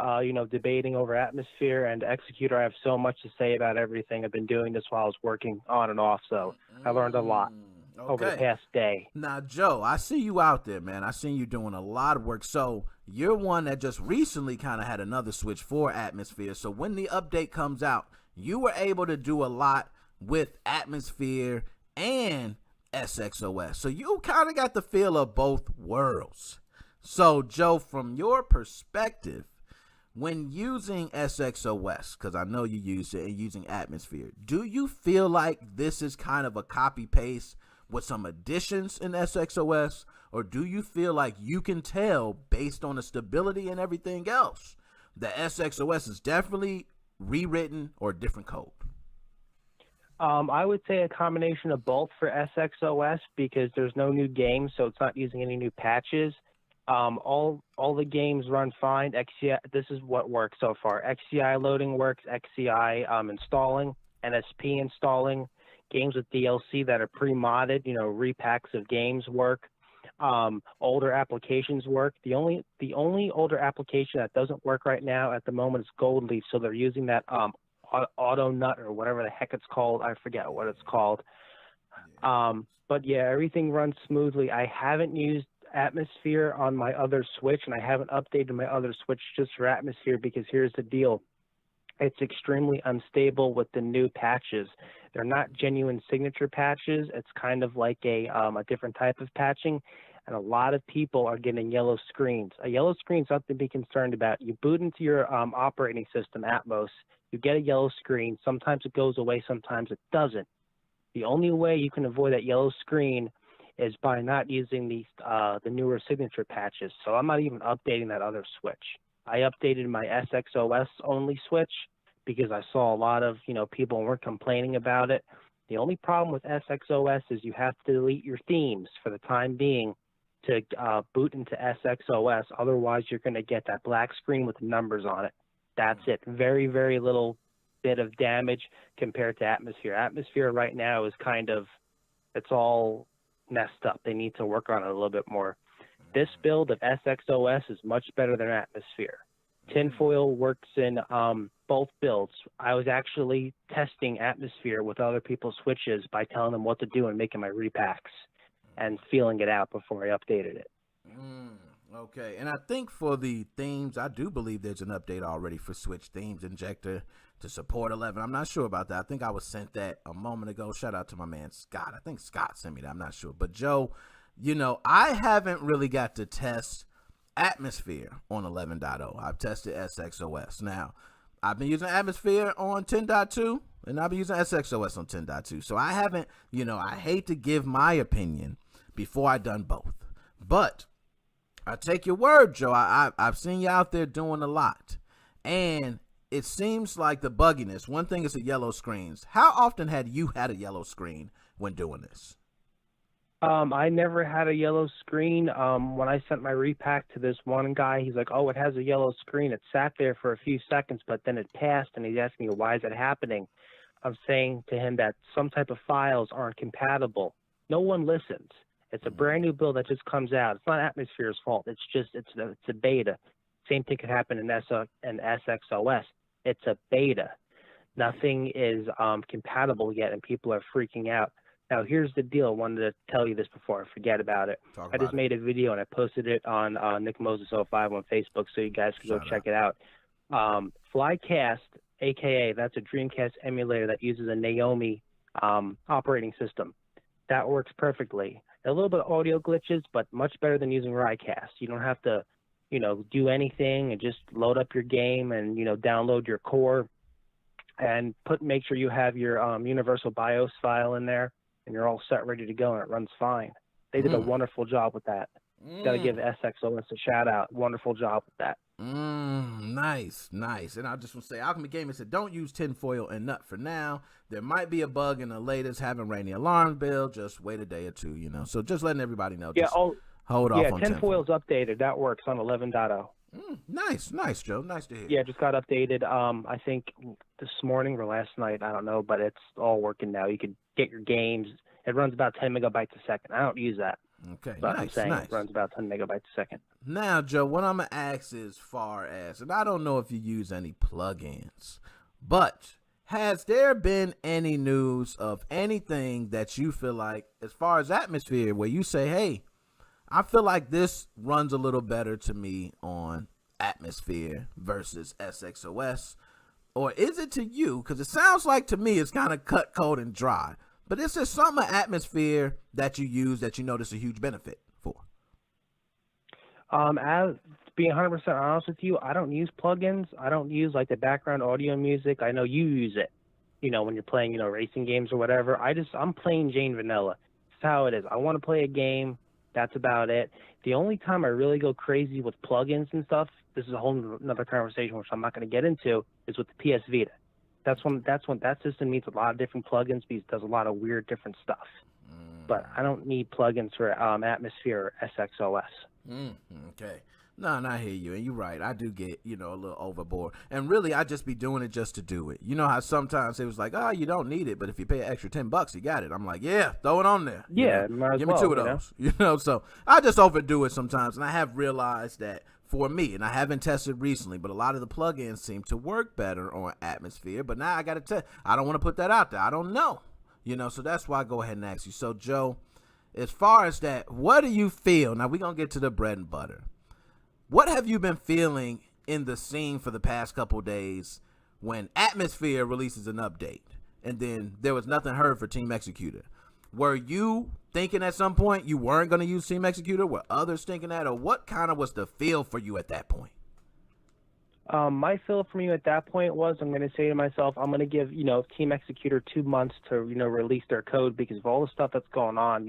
debating over Atmosphere and Executor. I have so much to say about everything. I've been doing this while I was working on and off, so I learned a lot over the past day. Now, Joe, I see you out there, man. I seen you doing a lot of work. So you're one that just recently kind of had another switch for Atmosphere. So when the update comes out, you were able to do a lot with Atmosphere and SXOS. So you kind of got the feel of both worlds. So, Joe, from your perspective, when using SXOS, because I know you use it, and using Atmosphere, do you feel like this is kind of a copy-paste with some additions in SXOS, or do you feel like you can tell, based on the stability and everything else, that SXOS is definitely rewritten or different code? I would say a combination of both for SXOS, because there's no new games, so it's not using any new patches. All the games run fine. XCI, this is what works so far. XCI loading works, XCI installing, NSP installing, games with DLC that are pre-modded, repacks of games work. Older applications work. The only older application that doesn't work right now at the moment is Gold Leaf, so they're using that Auto Nut or whatever the heck it's called. I forget what it's called. But yeah, everything runs smoothly. I haven't used Atmosphere on my other Switch, and I haven't updated my other Switch just for Atmosphere, because here's the deal. It's extremely unstable with the new patches. They're not genuine signature patches. It's kind of like a different type of patching, and a lot of people are getting yellow screens. A yellow screen is something to be concerned about. You boot into your operating system, Atmos, you get a yellow screen. Sometimes it goes away, sometimes it doesn't. The only way you can avoid that yellow screen is by not using the newer signature patches. So I'm not even updating that other Switch. I updated my SXOS only Switch because I saw a lot of people weren't complaining about it. The only problem with SXOS is you have to delete your themes for the time being to boot into SXOS. Otherwise, you're going to get that black screen with the numbers on it. That's it. Very, very little bit of damage compared to Atmosphere. Atmosphere right now is it's all messed up. They need to work on it a little bit more. This build of SXOS is much better than Atmosphere. Tinfoil works in both builds. I was actually testing Atmosphere with other people's Switches by telling them what to do and making my repacks and feeling it out before I updated it. Okay, and I think for the themes, I do believe there's an update already for Switch Themes Injector to support 11. I'm not sure about that. I think I was sent that a moment ago. Shout out to my man Scott. I think Scott sent me that. I'm not sure. But Joe, I haven't really got to test Atmosphere on 11.0. I've tested SXOS. Now, I've been using Atmosphere on 10.2, and I've been using SXOS on 10.2. So I haven't, I hate to give my opinion before I done both. But I take your word, Joe. I've seen you out there doing a lot. And it seems like the bugginess, one thing is the yellow screens. How often had you had a yellow screen when doing this? I never had a yellow screen. When I sent my repack to this one guy, he's like, oh, it has a yellow screen. It sat there for a few seconds, but then it passed, and he's asking me, why is it happening? I'm saying to him that some type of files aren't compatible. No one listens. It's a brand new build that just comes out. It's not Atmosphere's fault. It's a beta. Same thing could happen in SXOS. It's a beta. Nothing is compatible yet, and people are freaking out. Now, here's the deal. I wanted to tell you this before I forget about it. I just made a video, and I posted it on Nick Moses 05 on Facebook, so you guys can go check it out. Flycast, a.k.a. that's a Dreamcast emulator that uses a Naomi operating system. That works perfectly. A little bit of audio glitches, but much better than using Rycast. You don't have to, do anything and just load up your game and, download your core and make sure you have your Universal BIOS file in there, and you're all set, ready to go, and it runs fine. They did a wonderful job with that. Got to give SXOS a shout out. Wonderful job with that. Nice. And I just want to say, Alchemy Gaming said, don't use tinfoil and nut for now. There might be a bug in the latest having rainy alarm build. Just wait a day or two, So just letting everybody know. Yeah, hold off on tinfoil's updated. That works on 11.0. Nice, Joe. Nice to hear. Yeah, just got updated. I think this morning or last night. I don't know, but it's all working now. You can get your games. It runs about 10 megabytes a second. I don't use that. Okay, but I'm saying it runs about 10 megabytes a second. Now, Joe, what I'm going to ask is far as, and I don't know if you use any plugins, but has there been any news of anything that you feel like, as far as Atmosphere, where you say, hey, I feel like this runs a little better to me on Atmosphere versus SXOS? Or is it to you? Because it sounds like to me it's kind of cut, cold, and dry. But is there some Atmosphere that you use that you notice a huge benefit for? As being 100% honest with you, I don't use plugins. I don't use like the background audio music. I know you use it, when you're playing, racing games or whatever. I'm plain Jane vanilla. That's how it is. I want to play a game. That's about it. The only time I really go crazy with plugins and stuff, this is a whole another conversation which I'm not going to get into, is with the PS Vita. That's when that system needs a lot of different plugins because it does a lot of weird different stuff. But I don't need plugins for Atmosphere or SXOS. Okay. No, I hear you, and you're right. I do get, a little overboard. And really, I just be doing it just to do it. You know how sometimes it was like, oh, you don't need it, but if you pay an extra $10, you got it. I'm like, yeah, throw it on there. Yeah, might as give well, me 2 of those. So I just overdo it sometimes, and I have realized that for me, and I haven't tested recently, but a lot of the plugins seem to work better on Atmosphere. But now I got to test. I don't want to put that out there. I don't know. So that's why I go ahead and ask you. So, Joe, as far as that, what do you feel? Now, we're going to get to the bread and butter. What have you been feeling in the scene for the past couple days when Atmosphere releases an update and then there was nothing heard for Team Executor? Were you thinking at some point you weren't going to use Team Executor? Were others thinking that? Or what kind of was the feel for you at that point? My feel from you at that point was I'm going to say to myself, I'm going to give, Team Executor 2 months to, release their code because of all the stuff that's going on,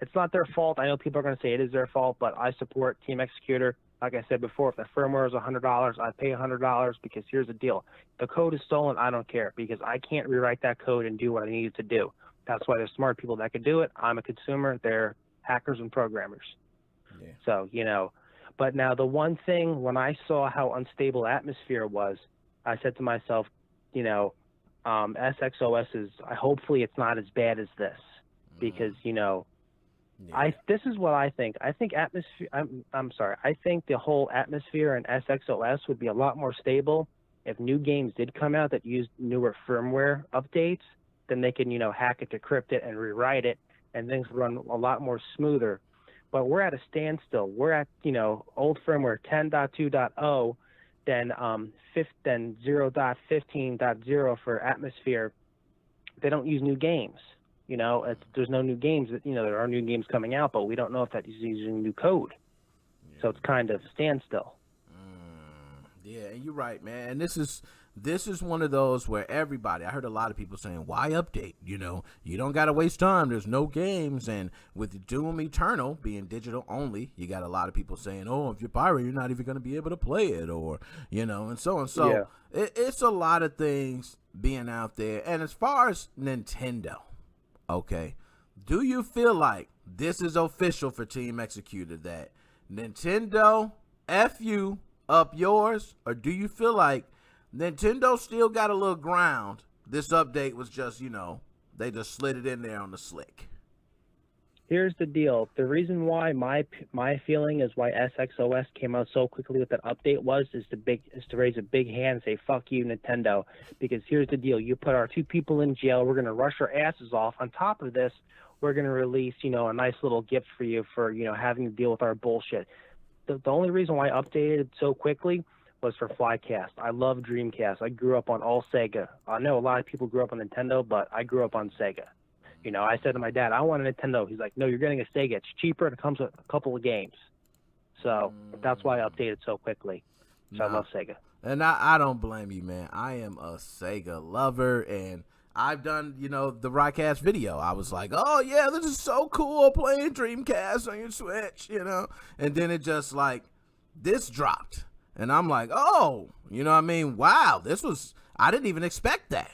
It's not their fault. I know people are going to say it is their fault, but I support Team Executor. Like I said before, if the firmware is $100, I pay $100 because here's the deal. The code is stolen. I don't care because I can't rewrite that code and do what I needed to do. That's why there's smart people that can do it. I'm a consumer. They're hackers and programmers. Yeah. So, but now the one thing when I saw how unstable Atmosphere was, I said to myself, SXOS is, hopefully it's not as bad as this because, this is what I think. I think Atmosphere. I think the whole Atmosphere and SXOS would be a lot more stable if new games did come out that used newer firmware updates. Then they can, hack it, decrypt it, and rewrite it, and things run a lot more smoother. But we're at a standstill. We're at, old firmware 10.2.0, then 0.15.0 for Atmosphere. They don't use new games. There's no new games. There are new games coming out, but we don't know if that is using new code. Yeah. So it's kind of standstill. Yeah, and you're right, man. And this is one of those where everybody, I heard a lot of people saying, why update? You don't got to waste time. There's no games. And with Doom Eternal being digital only, you got a lot of people saying, oh, if you're pirate, you're not even going to be able to play it or, and so on. So yeah. It's a lot of things being out there. And as far as Nintendo, okay, do you feel like this is official for Team Executor that Nintendo, F you, up yours? Or do you feel like Nintendo still got a little ground? This update was just, they just slid it in there on the slick. Here's the deal. The reason why my feeling is why SXOS came out so quickly with that update is to raise a big hand and say, fuck you, Nintendo. Because here's the deal. You put our 2 people in jail. We're going to rush our asses off. On top of this, we're going to release, a nice little gift for you for, having to deal with our bullshit. The only reason why I updated so quickly was for Flycast. I love Dreamcast. I grew up on all Sega. I know a lot of people grew up on Nintendo, but I grew up on Sega. I said to my dad, I want a Nintendo. He's like, no, you're getting a Sega. It's cheaper and it comes with a couple of games. So that's why I updated so quickly. So I love Sega. And I don't blame you, man. I am a Sega lover, and I've done, the Rockcast video. I was like, oh, yeah, this is so cool playing Dreamcast on your Switch, And then it just this dropped. And I'm like, oh, wow, I didn't even expect that,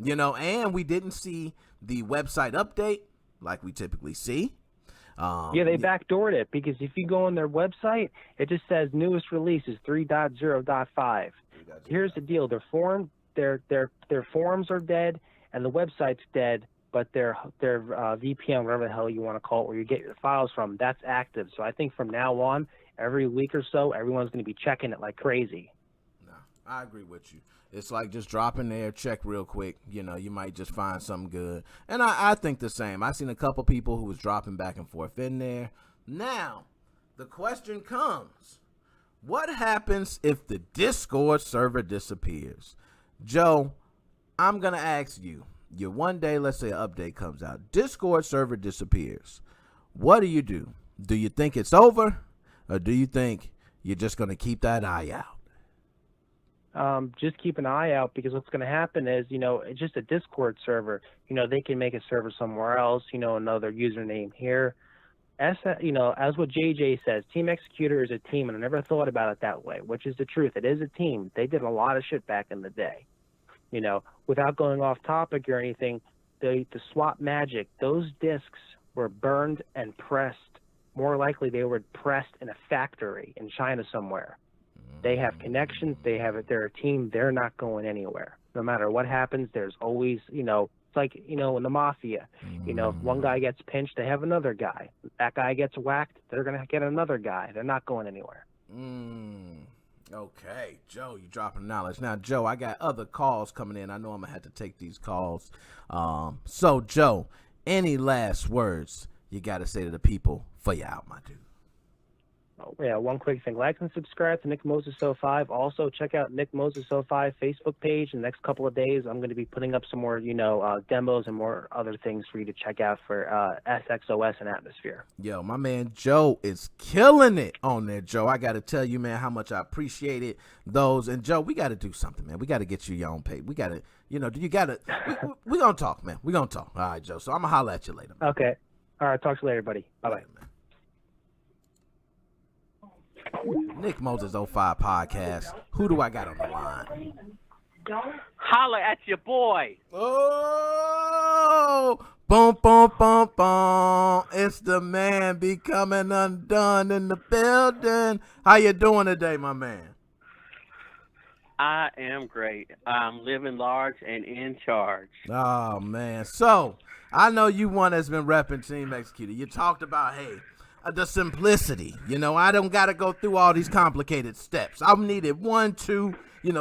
and we didn't see the website update like we typically see. They backdoored it because if you go on their website, it just says newest release is 3.0.5. Here's the deal. Their forums are dead and the website's dead, but their VPN, whatever the hell you want to call it, where you get your files from, that's active. So I think from now on, every week or so, everyone's going to be checking it like crazy. No, I agree with you. It's like just drop in there, check real quick. You might just find something good. And I think the same. I've seen a couple people who was dropping back and forth in there. Now, the question comes, what happens if the Discord server disappears? Joe, I'm going to ask you. One day, let's say an update comes out. Discord server disappears. What do? Do you think it's over? or do you think you're just going to keep that eye out? Just keep an eye out, because what's going to happen is, it's just a Discord server. They can make a server somewhere else, another username here. As what JJ says, Team Executor is a team, and I never thought about it that way, which is the truth. It is a team. They did a lot of shit back in the day. Without going off topic or anything, the swap magic, those discs were burned and pressed. More likely, they were pressed in a factory in China somewhere. They have connections. They're a team. They're not going anywhere. No matter what happens, there's always, it's like, in the mafia, if one guy gets pinched, they have another guy. That guy gets whacked, they're going to get another guy. They're not going anywhere. Okay, Joe, you dropping knowledge. Now, Joe, I got other calls coming in. I know I'm going to have to take these calls. So, Joe, any last words you got to say to the people for you out, my dude? Oh, yeah, one quick thing. Like and subscribe to Nick Moses 05. Also, check out Nick Moses 05 Facebook page. In the next couple of days, I'm going to be putting up some more, demos and more other things for you to check out for SXOS and Atmosphere. Yo, my man Joe is killing it on there, Joe. I got to tell you, man, how much I appreciate it. Those. And, Joe, we got to do something, man. We got to get you your own page. We got to, we going to talk, man. We going to talk. All right, Joe. So I'm going to holler at you later, man. Okay. All right. Talk to you later, buddy. Bye-bye. Nick Moses 05 podcast. Who do I got on the line? Holler at your boy. Oh, boom, boom, boom, boom. It's the man becoming undone in the building. How you doing today, my man? I am great. I'm living large and in charge. Oh, man. So, I know you one that's been repping Team Executor. You talked about, hey, the simplicity. I don't got to go through all these complicated steps. I needed 1, 2,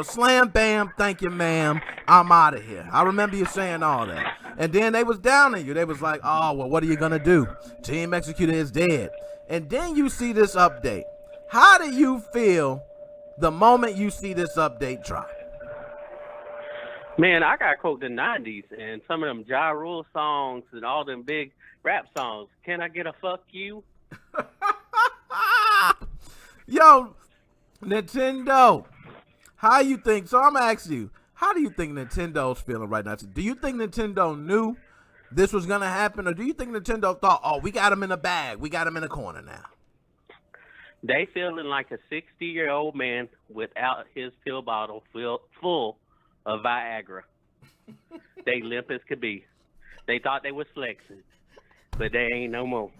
slam, bam, thank you, ma'am, I'm out of here. I remember you saying all that. And then they was down on you. They was like, oh, well, what are you going to do? Team Executor is dead. And then you see this update. How do you feel the moment you see this update drop? Man, I got to quote the 90s and some of them Ja Rule songs and all them big rap songs. Can I get a fuck you? Yo, Nintendo, how you think? So I'm gonna ask you, how do you think Nintendo's feeling right now? Do you think Nintendo knew this was gonna happen, or do you think Nintendo thought, oh, we got him in a bag, we got him in a corner now? They feeling like a 60-year-old man without his pill bottle full of Viagra. They limp as could be. They thought they was flexing, but they ain't no more.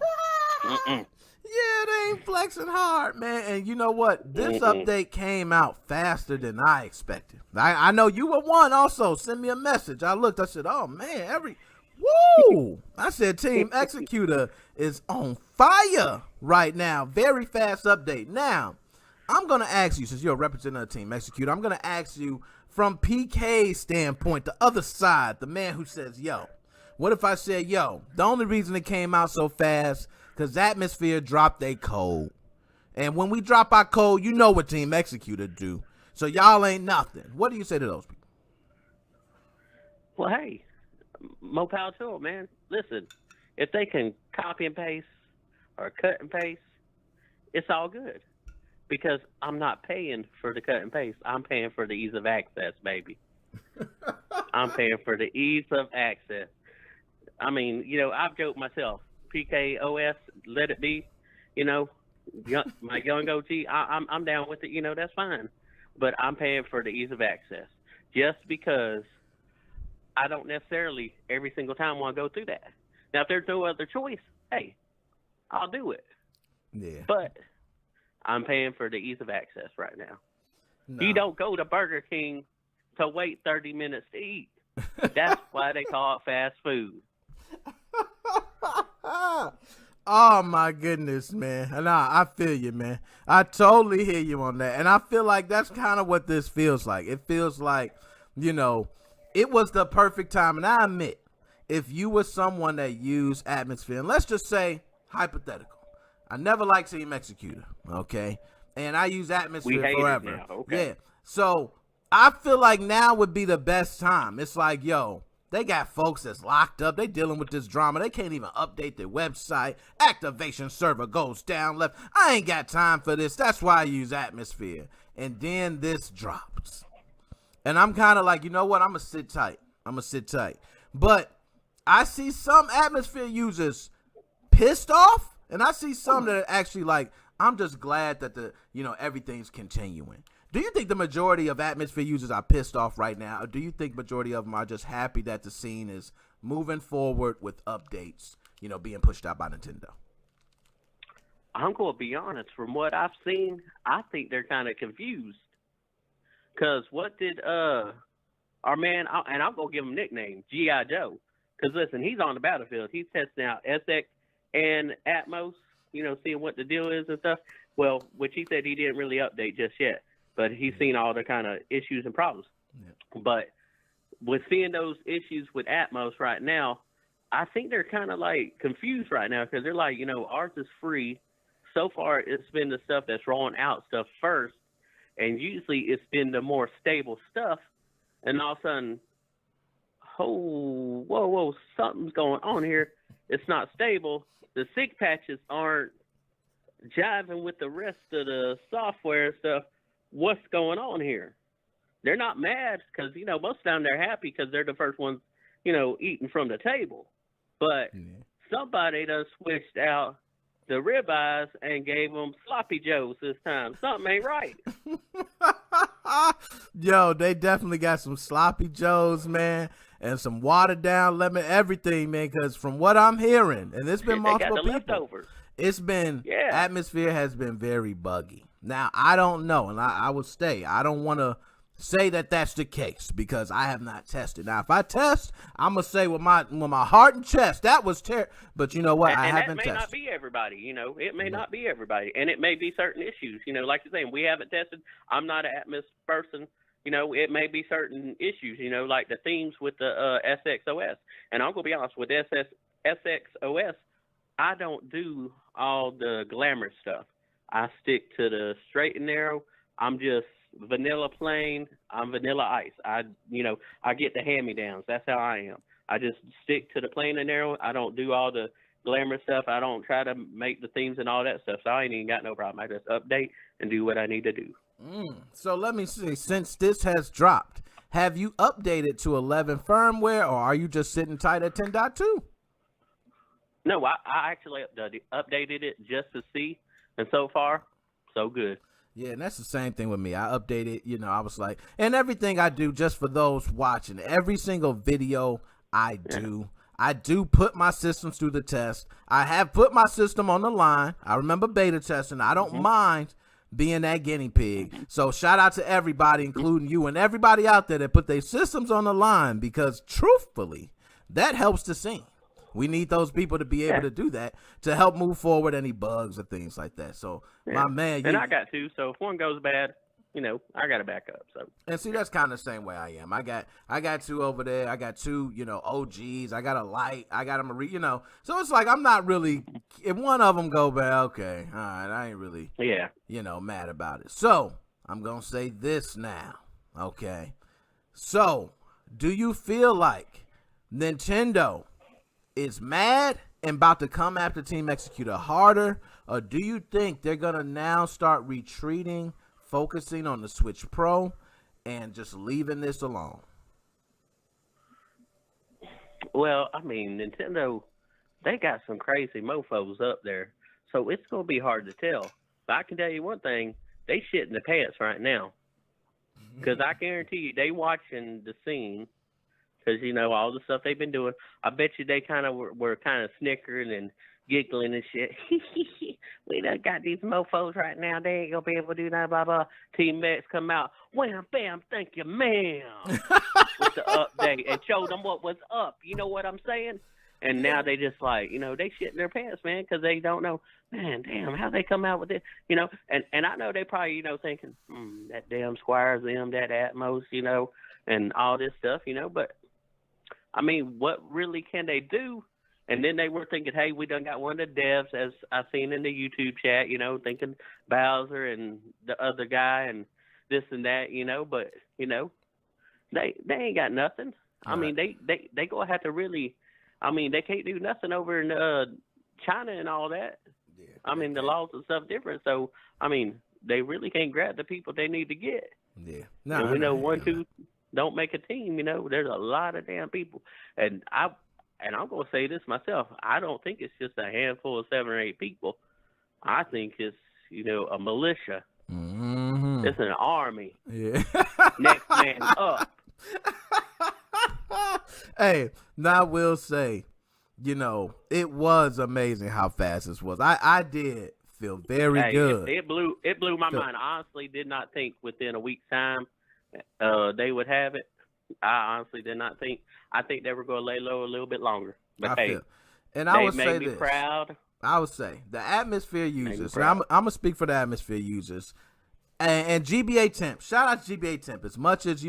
Yeah, they ain't flexing hard, man. And you know what? This update came out faster than I expected. I know you were one also. Send me a message. I looked. I said, oh, man, woo! I said Team Executor is on fire right now. Very fast update. Now, I'm going to ask you, since you're a representative of Team Executor, I'm going to ask you from PK's standpoint, the other side, the man who says, yo, what if I said, yo, the only reason it came out so fast because Atmosphere dropped a code. And when we drop our code, you know what Team Executor do. So y'all ain't nothing. What do you say to those people? Well, hey, more power to them, man. Listen, if they can copy and paste or cut and paste, it's all good. Because I'm not paying for the cut and paste. I'm paying for the ease of access, baby. I'm paying for the ease of access. I mean, I've joked myself. PKOS, let it be, my young OG, I'm down with it, that's fine. But I'm paying for the ease of access just because I don't necessarily every single time want to go through that. Now, if there's no other choice, hey, I'll do it. Yeah. But I'm paying for the ease of access right now. No. You don't go to Burger King to wait 30 minutes to eat. That's why they call it fast food. Oh my goodness, man. Nah, I feel you, man. I totally hear you on that. And I feel like that's kind of what this feels like. It feels like, it was the perfect time. And I admit, if you were someone that used Atmosphere, and let's just say, hypothetical, I never liked Team Executor, okay? And I use Atmosphere forever. Okay. Yeah. So I feel like now would be the best time. It's like, yo, They got folks that's locked up. They dealing with this drama. They can't even update their website. Activation server goes down left. I ain't got time for this. That's why I use Atmosphere. And then this drops. And I'm kind of like, you know what? I'm going to sit tight. But I see some Atmosphere users pissed off. And I see some that are actually like, I'm just glad that everything's continuing. Do you think the majority of Atmosphere users are pissed off right now? Or do you think majority of them are just happy that the scene is moving forward with updates, being pushed out by Nintendo? I'm going to be honest. From what I've seen, I think they're kind of confused. Because what did our man, and I'm going to give him a nickname, G.I. Joe. Because, listen, he's on the battlefield. He's testing out SX and Atmos, seeing what the deal is and stuff. Well, which he said he didn't really update just yet. But he's seen all the kind of issues and problems. Yeah. But with seeing those issues with Atmos right now, I think they're kind of like confused right now because they're like, ours is free. So far, it's been the stuff that's rolling out stuff first. And usually it's been the more stable stuff. And all of a sudden, whoa, something's going on here. It's not stable. The sync patches aren't jiving with the rest of the software and stuff. What's going on here? They're not mad because, most of the time they're happy because they're the first ones, eating from the table. But somebody done switched out the ribeyes and gave them sloppy joes this time. Something ain't right. Yo, they definitely got some sloppy joes, man, and some watered down lemon, everything, man, because from what I'm hearing, and it's been multiple people, leftovers. It's been, Atmosphere has been very buggy. Now, I don't know, and I would stay. I don't want to say that that's the case because I have not tested. Now, if I test, I'm going to say with my heart and chest, that was terrible. But you know what? I haven't tested. And that may not be everybody, It may not be everybody. And it may be certain issues. Like you're saying, we haven't tested. I'm not an Atmos person. It may be certain issues, like the themes with the SXOS. And I'm going to be honest, with SXOS, I don't do all the glamour stuff. I stick to the straight and narrow. I'm just vanilla plain. I'm vanilla ice. I get the hand-me-downs. That's how I am. I just stick to the plain and narrow. I don't do all the glamour stuff. I don't try to make the themes and all that stuff. So I ain't even got no problem. I just update and do what I need to do. So let me see. Since this has dropped, have you updated to 11 firmware, or are you just sitting tight at 10.2? No, I actually updated it just to see. And so far, so good. Yeah, and that's the same thing with me. I updated, I was like, and everything I do, just for those watching, every single video I do put my systems through the test. I have put my system on the line. I remember beta testing. I don't mind being that guinea pig. So shout out to everybody, including you and everybody out there that put their systems on the line, because truthfully, that helps the scene. We need those people to be able to do that to help move forward any bugs or things like that. So, my man. And I got two. So if one goes bad, I got to back up. So. And see, that's kind of the same way I am. I got two over there. I got two, OGs. I got a light. I got a Marie, So it's like I'm not really, if one of them go bad, okay, all right, I ain't really, mad about it. So I'm going to say this now, okay? So do you feel like Nintendo is mad and about to come after Team Executor harder, or do you think they're going to now start retreating, focusing on the Switch Pro, and just leaving this alone? Well, I mean, Nintendo, they got some crazy mofos up there, so it's going to be hard to tell. But I can tell you one thing, they shit in the pants right now. Because I guarantee you, they watching the scene, because, all the stuff they've been doing. I bet you they kind of were kind of snickering and giggling and shit. We done got these mofos right now. They ain't going to be able to do that, blah, blah. Team X come out, wham, bam, thank you, ma'am, with the update and showed them what was up. You know what I'm saying? And now they just like, they shit in their pants, man, because they don't know, man, damn, how they come out with this, And I know they probably, thinking, that damn Squires, them, that Atmos, and all this stuff, but I mean, what really can they do? And then they were thinking, hey, we done got one of the devs, as I seen in the YouTube chat, thinking Bowser and the other guy and this and that, but, they ain't got nothing. I mean, they gonna have to really. I mean, they can't do nothing over in China and all that. Yeah, I mean, the laws and stuff different. So, I mean, they really can't grab the people they need to get. Yeah. And we know 1, 2 don't make a team. You know, there's a lot of damn people, and I'm gonna say this myself. I don't think it's just a handful of 7 or 8 people. I think it's a militia. Mm-hmm. It's an army. Yeah. Next man up. Hey, now I will say, it was amazing how fast this was. I did feel very good. It blew my mind. I honestly did not think within a week's time they would have it. I honestly did not think. I think they were going to lay low a little bit longer. But I would say me proud. I would say the Atmosphere users. Now, I'm gonna speak for the Atmosphere users. And GBA Temp, shout out to GBA Temp. As much as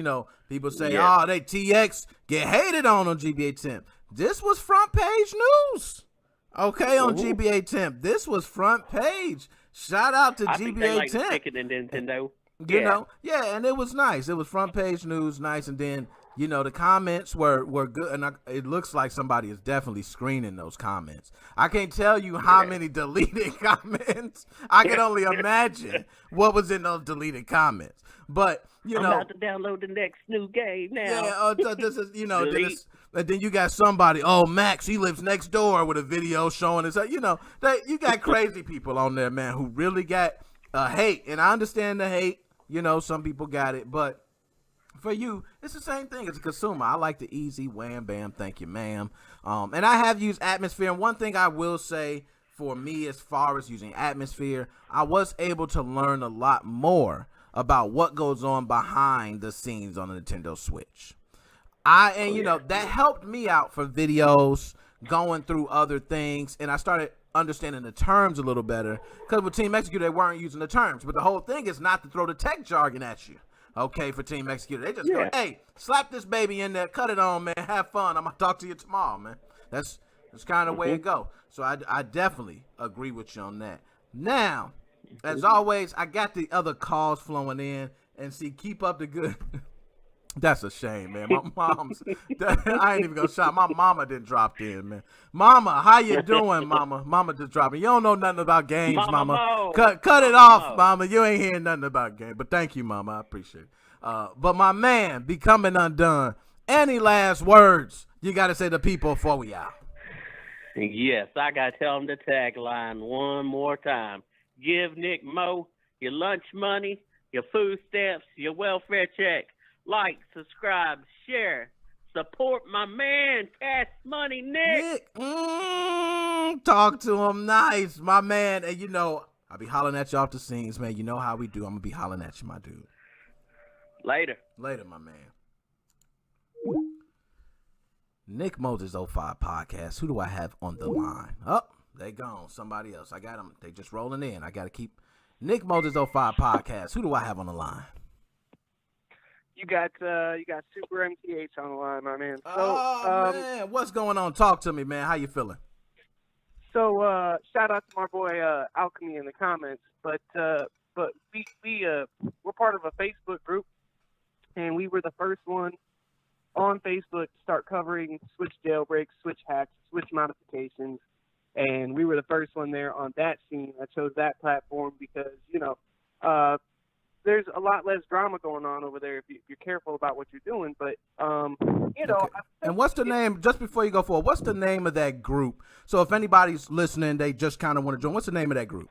people say, they TX get hated on GBA Temp. This was front page news. Okay, on GBA Temp, this was front page. Shout out to I GBA think they like Temp. Thicker than Nintendo. And it was nice. It was front page news, nice, and then the comments were good, and it looks like somebody is definitely screening those comments. I can't tell you how many deleted comments. I can only imagine what was in those deleted comments. But I'm about to download the next new game now. Yeah, this is and then you got somebody. Oh, Max, he lives next door with a video showing us. You got crazy people on there, man, who really got hate, and I understand the hate. Some people got it, but for you, it's the same thing as a consumer. I like the easy wham bam, thank you, ma'am. And I have used Atmosphere. And one thing I will say for me, as far as using Atmosphere, I was able to learn a lot more about what goes on behind the scenes on the Nintendo Switch. That helped me out for videos, going through other things, and I started understanding the terms a little better. Because with Team Executor, they weren't using the terms. But the whole thing is not to throw the tech jargon at you. Okay, for Team Executor. They just go, hey, slap this baby in there, cut it on, man, have fun. I'm going to talk to you tomorrow, man. That's kind of the way it go. So I definitely agree with you on that. Now, as always, I got the other calls flowing in, and see, keep up the good. That's a shame, man. My mom's, I ain't even going to shout. My mama didn't drop in, man. Mama, how you doing, mama? Mama just dropped in. You don't know nothing about games, mama. Cut it off, mama. You ain't hearing nothing about games. But thank you, mama. I appreciate it. But my man, becoming undone. Any last words you got to say to people before we out? Yes, I got to tell them the tagline one more time. Give Nick Mo your lunch money, your food stamps, your welfare check. Like, subscribe, share, support my man, Cash Money Nick. Talk to him nice, my man. And I'll be hollering at you off the scenes, man. You know how we do. I'm going to be hollering at you, my dude. Later, my man. Nick Moses 05 podcast. Who do I have on the line? Oh, they gone. Somebody else. I got them. They just rolling in. I got to keep Nick Moses 05 podcast. Who do I have on the line? You got Super MTH on the line, my man. So, man, what's going on? Talk to me, man. How you feeling? So, shout out to my boy Alchemy in the comments. But we're part of a Facebook group, and we were the first one on Facebook to start covering Switch jailbreaks, Switch hacks, Switch modifications, and we were the first one there on that scene. I chose that platform because there's a lot less drama going on over there if you're careful about what you're doing. But, Okay. And what's the name, just before you go forward, what's the name of that group? So if anybody's listening, they just kind of want to join. What's the name of that group?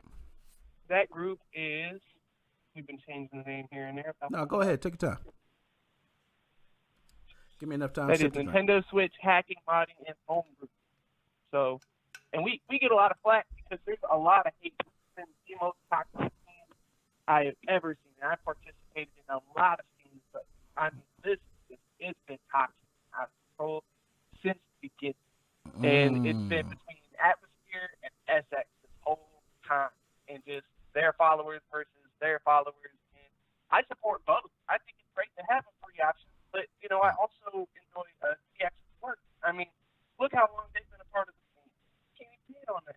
That group is, we've been changing the name here and there. No, go ahead. Take your time. Give me enough time. That is Nintendo Switch Hacking, Modding, and Home Group. So, and we get a lot of flack because there's a lot of hate. It's been the most toxic scene I have ever seen. And I participated in a lot of scenes, but I mean, it's been toxic out of control since the beginning. And it's been between Atmosphere and SX this whole time. And just their followers versus their followers. And I support both. I think it's great to have a free option. But, I also enjoy TX's work. I mean, look how long they've been a part of the scene. Can't even beat on that.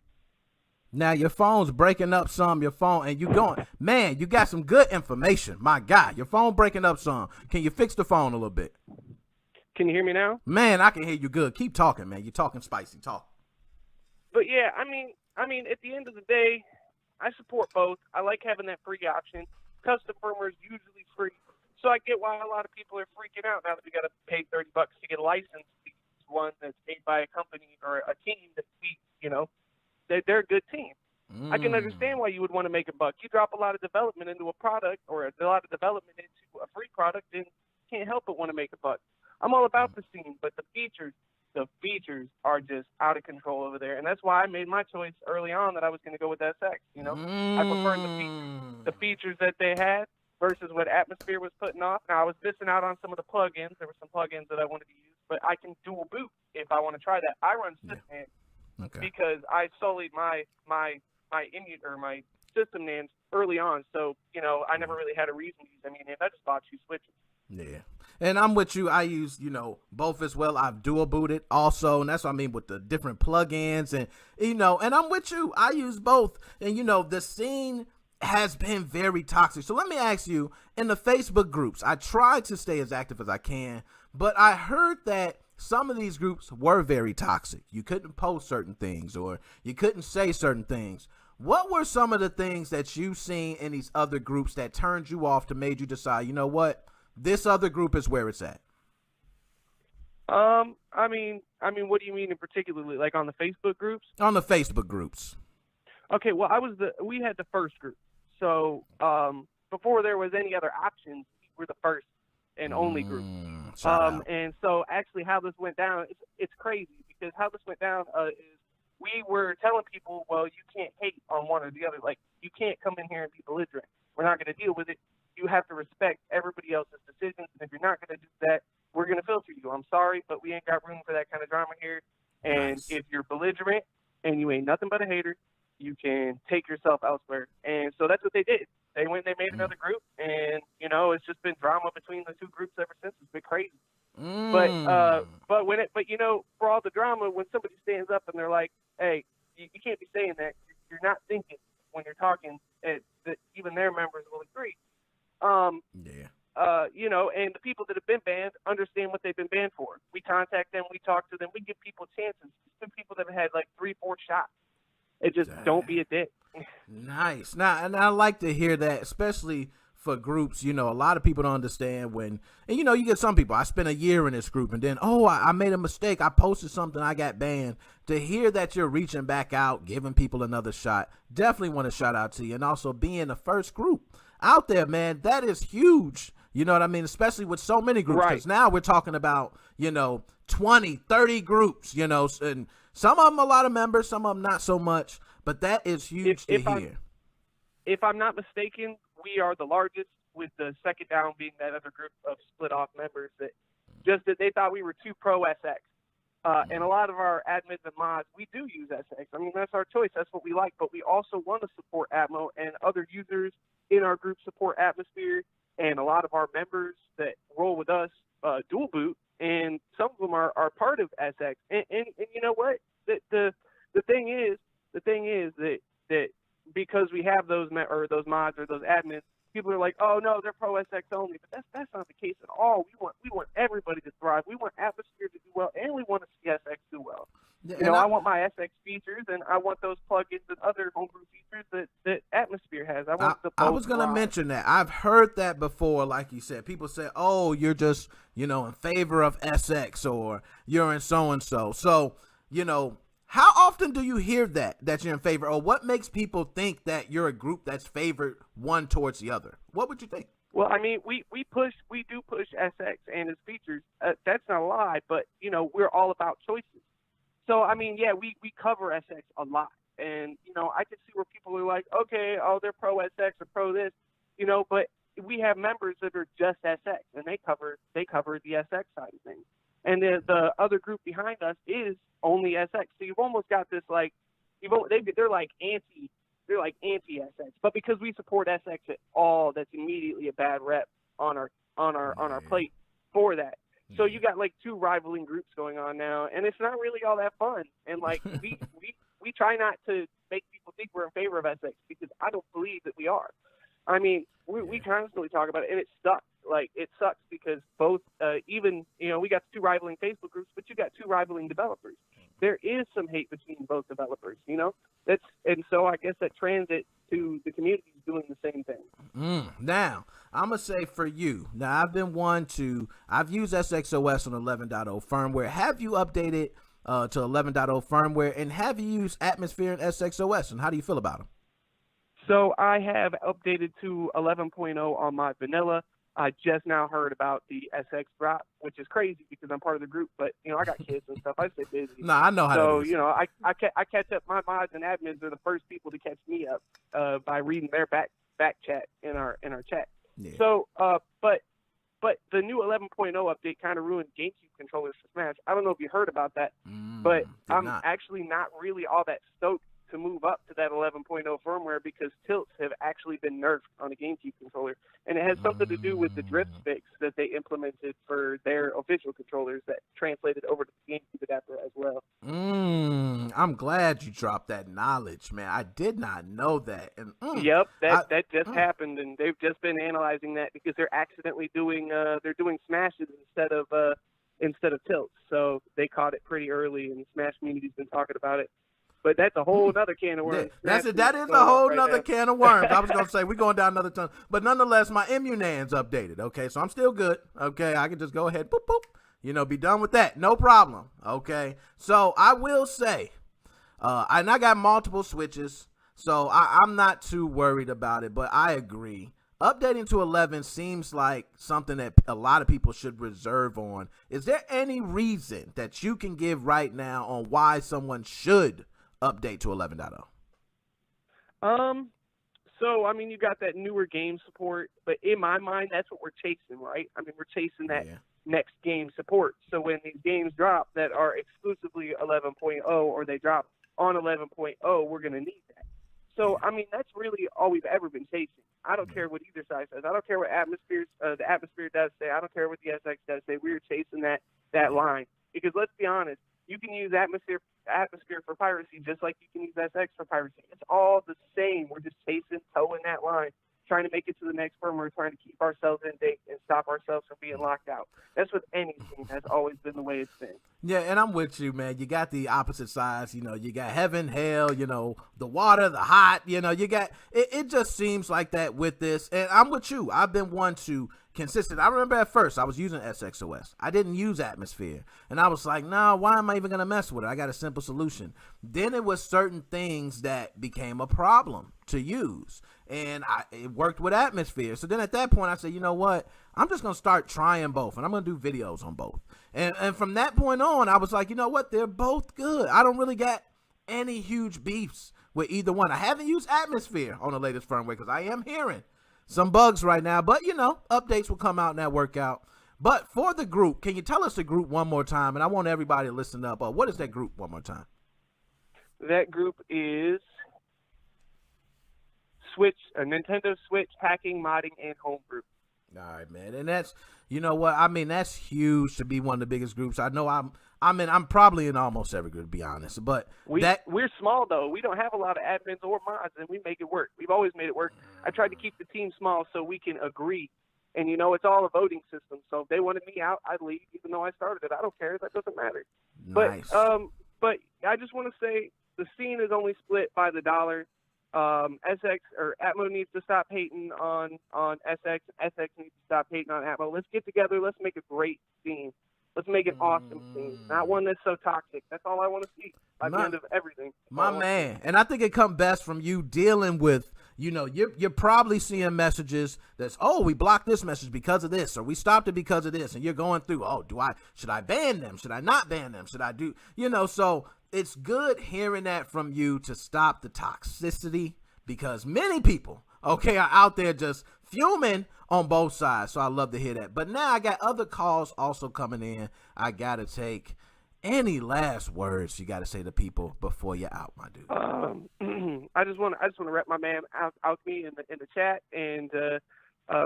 Now, your phone's breaking up some, and you going, man, you got some good information. My God, your phone breaking up some. Can you fix the phone a little bit? Can you hear me now? Man, I can hear you good. Keep talking, man. You're talking spicy. Talk. But yeah, I mean, at the end of the day, I support both. I like having that free option. Custom firmware is usually free, so I get why a lot of people are freaking out now that we got to pay $30 to get a license to use one that's made by a company or a team that they're a good team. I can understand why you would want to make a buck. You drop a lot of development into a product or a lot of development into a free product, and you can't help but want to make a buck. I'm all about the scene, but the features are just out of control over there, and that's why I made my choice early on that I was going to go with SX. I preferred the features that they had versus what Atmosphere was putting off. Now I was missing out on some of the plugins. There were some plugins that I wanted to use, but I can dual boot if I want to try that. I run Specimen because I sullied my system names early on, so I never really had a reason to use any names. I just bought two switches. Yeah. And I'm with you. I use, both as well. I've dual booted also. And that's what I mean with the different plugins and, and I'm with you. I use both. And, the scene has been very toxic. So let me ask you, in the Facebook groups, I try to stay as active as I can, but I heard that some of these groups were very toxic. You couldn't post certain things or you couldn't say certain things. What were some of the things that you've seen in these other groups that turned you off to made you decide, you know what? This other group is where it's at. I mean, what do you mean in particularly, like on the Facebook groups? On the Facebook groups. Okay, well, we had the first group. So, before there was any other options, we were the first and only group. And so actually how this went down, it's crazy because how this went down is we were telling people, well, you can't hate on one or the other. Like, you can't come in here and be belligerent. We're not going to deal with it. You have to respect everybody else's decisions, and if you're not going to do that, we're going to filter you. I'm sorry, but we ain't got room for that kind of drama here. And if you're belligerent and you ain't nothing but a hater, you can take yourself elsewhere. And so that's what they did. They went and they made another group, and, it's just been drama between the two groups ever since. It's been crazy. But for all the drama, when somebody stands up and they're like, hey, you can't be saying that. You're not thinking when you're talking that even their members will agree. And the people that have been banned understand what they've been banned for. We contact them, we talk to them, we give people chances. Some people that have had like 3-4 shots. It just don't be a dick. Nice. Now, and I like to hear that, especially for groups. A lot of people don't understand when, and you get some people, I spent a year in this group and then, I made a mistake. I posted something, I got banned. To hear that you're reaching back out, giving people another shot, definitely want to shout out to you. And also being the first group out there, man, that is huge. You know what I mean? Especially with so many groups. Because now we're talking about, 20, 30 groups, and some of them a lot of members, some of them not so much. But that is huge to hear. If I'm not mistaken, we are the largest, with the second down being that other group of split off members that they thought we were too pro SX. And a lot of our admins and mods, we do use SX. I mean, that's our choice. That's what we like. But we also want to support Atmo, and other users in our group support Atmosphere. And a lot of our members that roll with us dual boot, and some of them are part of SX. And you know what? The thing is that because we have those mods or those admins, people are like, oh no, they're pro SX only. But that's not the case at all. We want everybody to thrive. We want Atmosphere to do well, and we want to see SX do well. I want my SX features, and I want those plugins and other homebrew features that Atmosphere has. I was going to mention that. I've heard that before, like you said. People say, oh, you're just, in favor of SX, or you're in so-and-so. So, how often do you hear that you're in favor, or what makes people think that you're a group that's favored one towards the other? What would you think? Well, I mean, we do push SX and its features. That's not a lie, but, we're all about choices. So, I mean, yeah, we cover SX a lot. And, I can see where people are like, okay, they're pro SX or pro this, but we have members that are just SX, and they cover the SX side of things. And the other group behind us is only SX. So you've almost got this, like, they're like anti-SX. But because we support SX at all, that's immediately a bad rep on our plate for that. So you got like two rivaling groups going on now, and it's not really all that fun. And like we try not to make people think we're in favor of SX, because I don't believe that we are. I mean, we constantly talk about it, and it sucks. like, it sucks because both, even, you know, we got two rivaling Facebook groups, but you got two rivaling developers. There is some hate between both developers, you know? And so I guess that transit to the community is doing the same thing. Now, I'm going to say for you, now I've been I've used SXOS on 11.0 firmware. Have you updated to 11.0 firmware, and have you used Atmosphere and SXOS, and how do you feel about them? So I have updated to 11.0 on my vanilla. I just now heard about the SX drop, which is crazy because I'm part of the group, but, you know, I got kids and stuff. I stay busy. No, I know how so, it is. you know, I catch up. My mods and admins are the first people to catch me up by reading their back chat in our chat. Yeah. So, but the new 11.0 update kind of ruined GameCube controllers for Smash. I don't know if you heard about that, but I'm actually not really all that stoked to move up to that 11.0 firmware because tilts have actually been nerfed on a GameCube controller, and it has something to do with the drift fix that they implemented for their official controllers that translated over to the GameCube adapter as well. I'm glad you dropped that knowledge, man. I did not know that. And yep, that just happened, and they've just been analyzing that because they're accidentally doing smashes instead of tilts. So they caught it pretty early, and the Smash community's been talking about it. But that's a whole other can of worms. That is a whole nother can of worms. I was going to say, we're going down another ton. But nonetheless, my Immunan's updated, okay? So I'm still good, okay? I can just go ahead, boop, boop, you know, be done with that. No problem, okay? So I will say, and I got multiple switches, so I'm not too worried about it, but I agree. Updating to 11 seems like something that a lot of people should reserve on. Is there any reason that you can give right now on why someone should update to 11.0? So, I mean, you got that newer game support, but in my mind, that's what we're chasing, right? I mean, we're chasing that next game support. So when these games drop that are exclusively 11.0 or they drop on 11.0, we're going to need that. So, I mean, that's really all we've ever been chasing. I don't care what either side says. I don't care what the Atmosphere does say. I don't care what the SX does say. We're chasing that line. Because let's be honest, you can use Atmosphere for piracy just like you can use SX for piracy. It's all the same. We're just towing that line, trying to make it to the next firmware, trying to keep ourselves in date and stop ourselves from being locked out. That's with anything. That's always been the way it's been. Yeah, and I'm with you, man. You got the opposite sides. You know, you got heaven, hell, you know, the water, the hot, you know, you got, it just seems like that with this. And I'm with you. I've been one to consistent. I remember at first I was using SXOS. I didn't use Atmosphere. And I was like, no, why am I even going to mess with it? I got a simple solution. Then it was certain things that became a problem to use. And it worked with Atmosphere. So then at that point I said, you know what? I'm just going to start trying both. And I'm going to do videos on both. And from that point on, I was like, you know what? They're both good. I don't really got any huge beefs with either one. I haven't used Atmosphere on the latest firmware because I am hearing some bugs right now. But, you know, updates will come out and that work out. But for the group, can you tell us the group one more time? And I want everybody to listen up. What is that group one more time? That group is Nintendo Switch hacking, modding, and homebrew. All right, man. And that's, you know what? I mean, that's huge to be one of the biggest groups. I know I'm probably in almost every group, to be honest. But we're small, though. We don't have a lot of admins or mods, and we make it work. We've always made it work. I tried to keep the team small so we can agree. And, you know, it's all a voting system. So if they wanted me out, I'd leave, even though I started it. I don't care. That doesn't matter. Nice. But I just want to say the scene is only split by the dollar. SX or Atmo needs to stop hating on SX. SX needs to stop hating on Atmo. Let's get together. Let's make a great scene. Let's make an awesome scene. Not one that's so toxic. That's all I want to see by the end of everything. My man. And I think it comes best from you dealing with, you know, you're probably seeing messages that's, oh, we blocked this message because of this, or we stopped it because of this. And you're going through, oh, should I ban them? Should I not ban them? Should I do, you know, so it's good hearing that from you to stop the toxicity, because many people, okay, are out there just fuming on both sides. So I love to hear that. But now I got other calls also coming in. I got to take any last words you got to say to people before you're out, my dude. I just want to rep my man out me in the chat and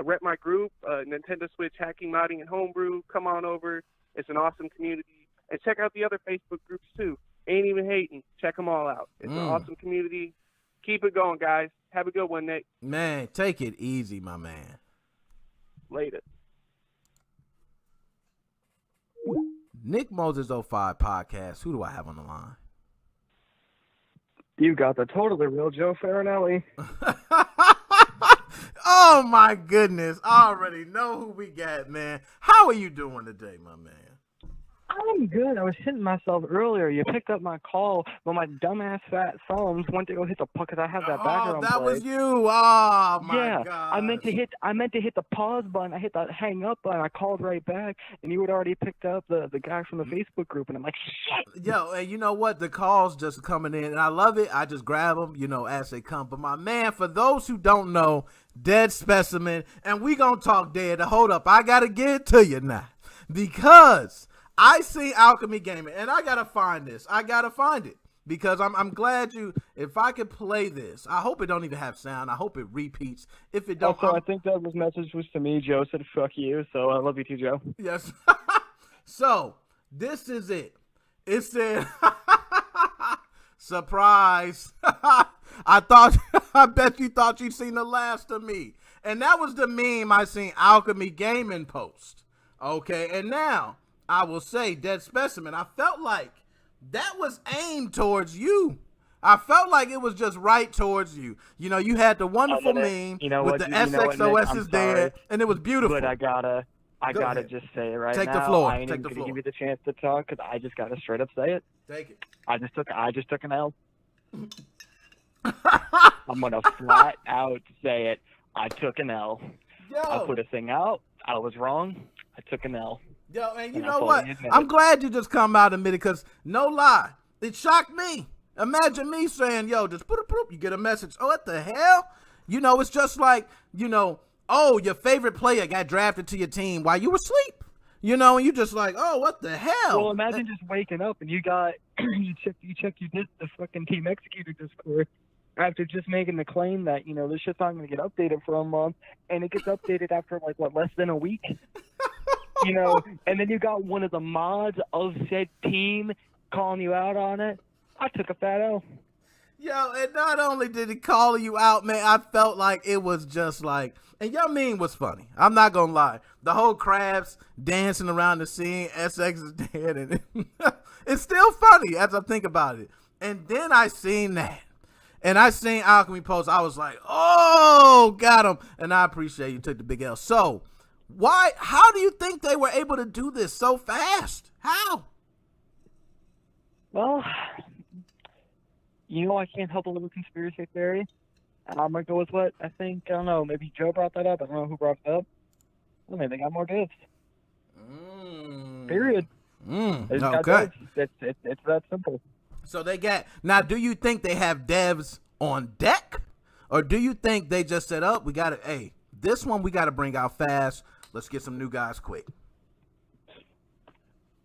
rep my group, Nintendo Switch hacking, modding, and homebrew. Come on over. It's an awesome community. And check out the other Facebook groups too. Ain't even hating. Check them all out. It's an awesome community. Keep it going, guys. Have a good one, Nick. Man, take it easy, my man. Later. Nick Moses 05 podcast. Who do I have on the line? You got the totally real Joe Farinelli. Oh my goodness. I already know who we got, man. How are you doing today, my man? I'm good. I was hitting myself earlier. You picked up my call, but my dumbass fat thumbs went to go hit the puck because I have that background. Oh, that play. was you. Oh my yeah, god. I meant to hit the pause button. I hit the hang up button. I called right back, and you had already picked up the guy from the Facebook group, and I'm like, shit. Yo, and you know what? The calls just coming in, and I love it. I just grab them, as they come. But my man, for those who don't know, Dead Specimen, and we gonna talk dead. Hold up, I gotta get it to you now because I see Alchemy Gaming, and I gotta find this. I gotta find it because I'm glad you. If I could play this, I hope it don't even have sound. I hope it repeats. If it don't, also I think that was message was to me. Joe said fuck you, so I love you too, Joe. Yes. So this is it. It said, surprise. I bet you thought you'd seen the last of me. And that was the meme I seen Alchemy Gaming post. Okay, and now I will say, Dead Specimen, I felt like that was aimed towards you. I felt like it was just right towards you. You had the wonderful meme with the SXOS is dead, and it was beautiful. But I gotta just say it right now. Take the floor. I ain't even gonna give you the chance to talk because I just gotta straight up say it. Take it. I just took an L. I'm gonna flat out say it. I took an L. Yo. I put a thing out. I was wrong. I took an L. Yo, and you know what? I'm glad you just come out and admit it because, no lie, it shocked me. Imagine me saying, yo, just you get a message. Oh, what the hell? It's just like, oh, your favorite player got drafted to your team while you were asleep. And you just like, oh, what the hell? Well, imagine just waking up and you got, you did the fucking Team Executor Discord after just making the claim that, this shit's not going to get updated for a month, and it gets updated after, less than a week? And then you got one of the mods of said team calling you out on it. I took a fat L. Yo, and not only did he call you out, man, I felt like it was just like, and your meme was funny. I'm not gonna lie. The whole crabs dancing around the scene, SX is dead, and it's still funny as I think about it. And then I seen that. And I seen Alchemy post. I was like, oh, got him. And I appreciate you took the big L. So, how do you think they were able to do this so fast? How? Well, I can't help a little conspiracy theory. And I'm going to go with what I think, I don't know, maybe Joe brought that up. I don't know who brought it up. Well, maybe they got more divs. Period. Okay. It's that simple. So they got, now do you think they have devs on deck? Or do you think they just said, oh, this one we got to bring out fast. Let's get some new guys quick.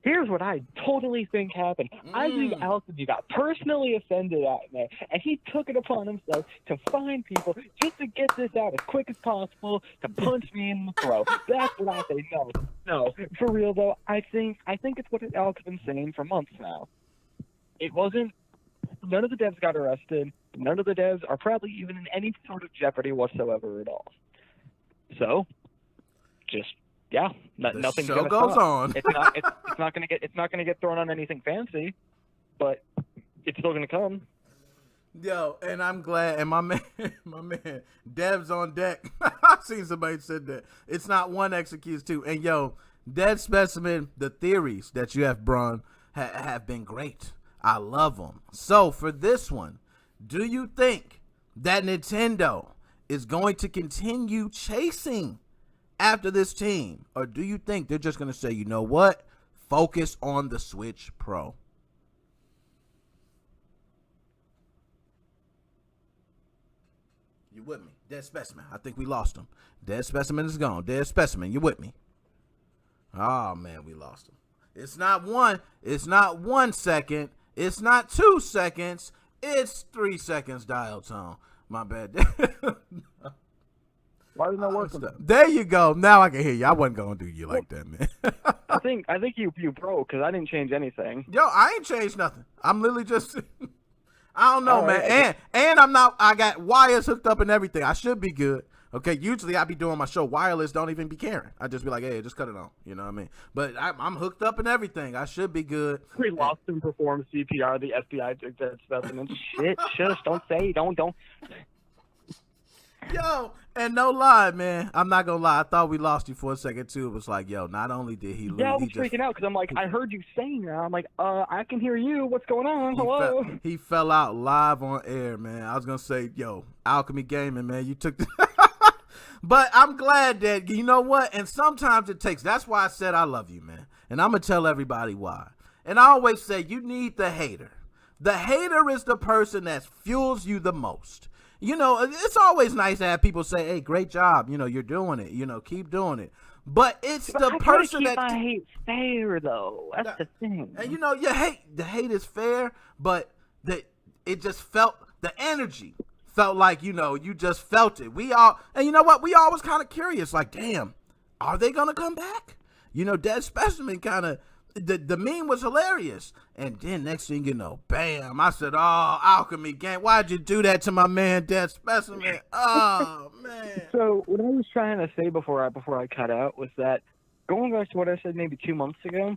Here's what I totally think happened. I think Alchemy got personally offended at me, and he took it upon himself to find people just to get this out as quick as possible to punch me in the throat. That's what I think. No, for real though. I think it's what Alchemy's been saying for months now. It wasn't. None of the devs got arrested. None of the devs are probably even in any sort of jeopardy whatsoever at all. So, just. Yeah, nothing's gonna goes stop. on. It's not gonna get thrown on anything fancy, but it's still gonna come. Yo, and I'm glad. And my man, devs on deck. I seen somebody said that it's not one executes two. And yo, Dead Specimen, the theories that you have brung have been great. I love them. So for this one, do you think that Nintendo is going to continue chasing after this team, or do you think they're just going to say, you know what, focus on the Switch Pro? You with me? Dead Specimen. I think we lost him. Dead Specimen is gone. Dead Specimen, you with me? Oh man, we lost him. It's not 1 second. It's not 2 seconds. It's 3 seconds dial tone. My bad. Why isn't that working? There you go. Now I can hear you. I wasn't gonna do you like that, man. I think you broke because I didn't change anything. Yo, I ain't changed nothing. I'm literally just I don't know, all man. Right. And I'm not. I got wires hooked up and everything. I should be good. Okay, usually I be doing my show wireless, don't even be caring. I just be like, hey, just cut it on. You know what I mean? But I'm hooked up and everything. I should be good. We lost him perform CPR. The FBI took that specimen. Shit, shush, don't say, don't. Yo, and no lie, man. I'm not gonna lie. I thought we lost you for a second too. It was like, yo, not only did he lose, Yeah, I was freaking out because I'm like, I heard you saying that. I'm like, I can hear you. What's going on? Hello. He fell out live on air, man. I was gonna say, yo, Alchemy Gaming, man, you took the. But I'm glad that, you know what? And sometimes it takes. That's why I said I love you, man. And I'm gonna tell everybody why. And I always say you need the hater. The hater is the person that fuels you the most. You know, it's always nice to have people say, hey, great job. You know, you're doing it. You know, keep doing it. But it's the person that. I hate fair, though. That's the thing. And, you know, the hate is fair, but it just felt, the energy felt like, you know, you just felt it. And you know what? We all was kind of curious, like, damn, are they going to come back? You know, Dead Specimen kind of. The meme was hilarious, and then next thing you know, bam! I said, "Oh, Alchemy Gang, why'd you do that to my man, Dead Specimen?" Oh man! So what I was trying to say before I cut out was that going back to what I said maybe 2 months ago,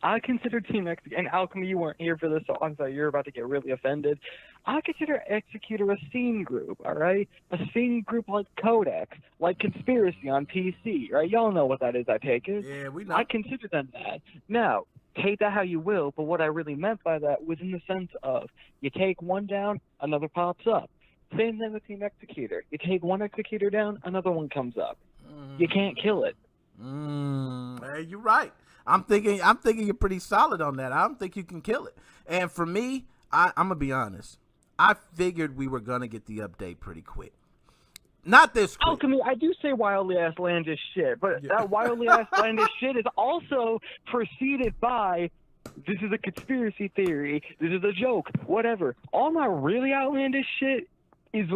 I consider Team Executor, and Alchemy, you weren't here for this, so I'm sorry, you're about to get really offended. I consider Executor a scene group, all right? A scene group like Codex, like Conspiracy on PC, right? Y'all know what that is, I take it. Yeah, we know. I consider them that. Now, take that how you will, but what I really meant by that was in the sense of you take one down, another pops up. Same thing with Team Executor. You take one Executor down, another one comes up. You can't kill it. Hey, you're right. I'm thinking you're pretty solid on that. I don't think you can kill it. And for me, I'm gonna be honest. I figured we were gonna get the update pretty quick. Not this quick. Alchemy, I do say wildly outlandish shit, but that wildly outlandish shit is also preceded by, this is a conspiracy theory, this is a joke, whatever. All my really outlandish shit is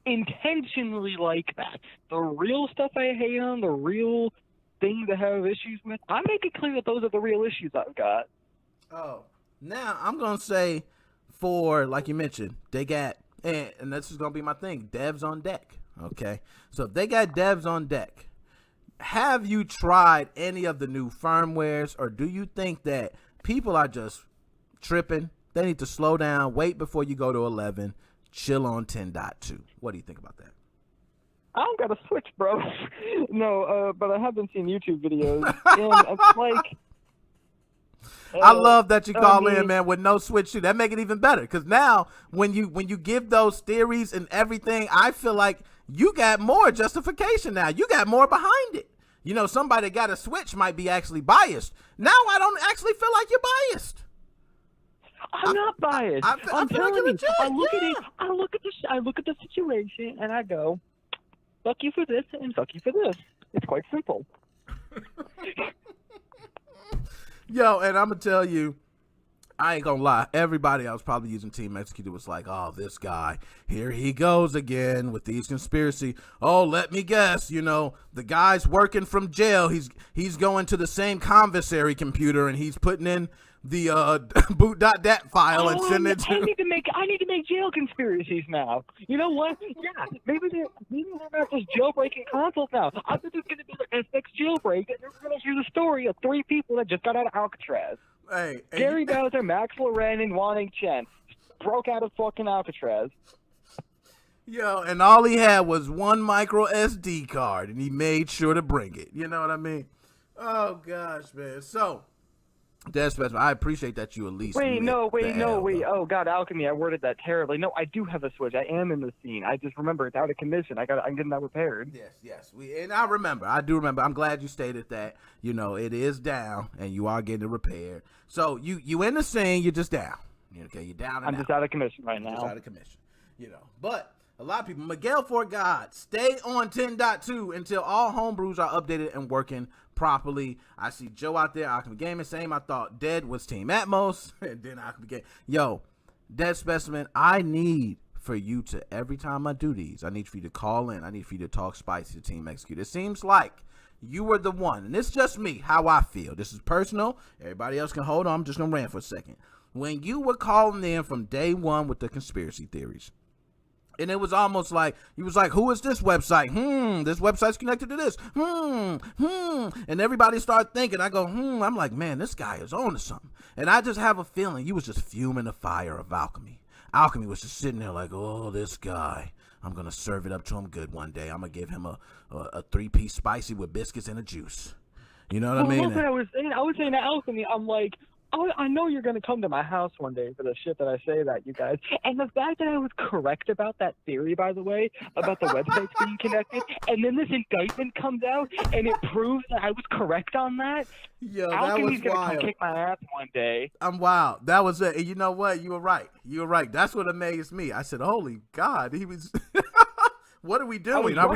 intentionally like that. The real stuff I hate on, the real things I have issues with, I make it clear that those are the real issues I've got. Oh, now I'm gonna say, for like you mentioned, they got, and this is gonna be my thing, devs on deck. Okay, so if they got devs on deck, have you tried any of the new firmwares, or do you think that people are just tripping? They need to slow down, wait before you go to 11, chill on 10.2. What do you think about that? I don't got a Switch, bro. No, but I have been seeing YouTube videos, and it's like... I love that you call in, man, with no Switch too. That make it even better, because now when you give those theories and everything, I feel like you got more justification now. You got more behind it. You know, somebody that got a Switch might be actually biased. Now I don't actually feel like you're biased. I'm not biased. I'm telling you, I look at it. I look at the situation, and I go, "Fuck you for this, and fuck you for this." It's quite simple. Yo, and I'm gonna tell you, I ain't gonna lie. Everybody I was probably using Team Executor was like, "Oh, this guy, here he goes again with these conspiracy. Oh, let me guess. You know, the guy's working from jail. He's going to the same commissary computer and he's putting in the boot.dat file and sending it to." I need to make jail conspiracies now. You know what? Yeah, maybe they're not just jailbreaking consoles now. I think there's gonna be an FX jailbreak, and we're gonna hear the story of 3 people that just got out of Alcatraz. Hey, Gary Bowser, Max Loren, and Wanting Chen broke out of fucking Alcatraz. Yo, and all he had was one micro SD card, and he made sure to bring it. You know what I mean? Oh gosh, man. So, Dead Specimen, I appreciate that you at least. Wait. Oh God, Alchemy, I worded that terribly. No, I do have a Switch. I am in the scene. I just remember it's out of commission. I'm getting that repaired. Yes. I do remember. I'm glad you stated that. You know, it is down, and you are getting it repaired. So you in the scene, you're just down. Okay, you're down. And I'm just out of commission right now. Just out of commission. You know, but a lot of people, Miguel for God, stay on 10.2 until all homebrews are updated and working properly. I see Joe out there, Alchemy Gaming, same. I thought Dead was Team Atmos, and then Alchemy Gaming. Yo, Dead Specimen, I need for you to, every time I do these, I need for you to call in. I need for you to talk spicy to Team Executor. It seems like you were the one, and it's just me, how I feel. This is personal. Everybody else can hold on. I'm just going to rant for a second. When you were calling in from day one with the conspiracy theories, And it was almost like, he was like, who is this website? This website's connected to this. And everybody started thinking. I go, I'm like, man, this guy is on to something. And I just have a feeling he was just fuming the fire of Alchemy. Alchemy was just sitting there like, oh, this guy. I'm going to serve it up to him good one day. I'm going to give him a 3-piece spicy with biscuits and a juice. You know what I mean? That's what I was saying. I was saying to Alchemy, I'm like, I know you're going to come to my house one day for the shit that I say about you guys. And the fact that I was correct about that theory, by the way, about the websites being connected, and then this indictment comes out and it proves that I was correct on that. Yo, Alchemy's that was going to wild. come kick my ass one day. I'm wild. That was it. And you know what? You were right. You were right. That's what amazed me. I said, holy God, he was... What are we doing? Are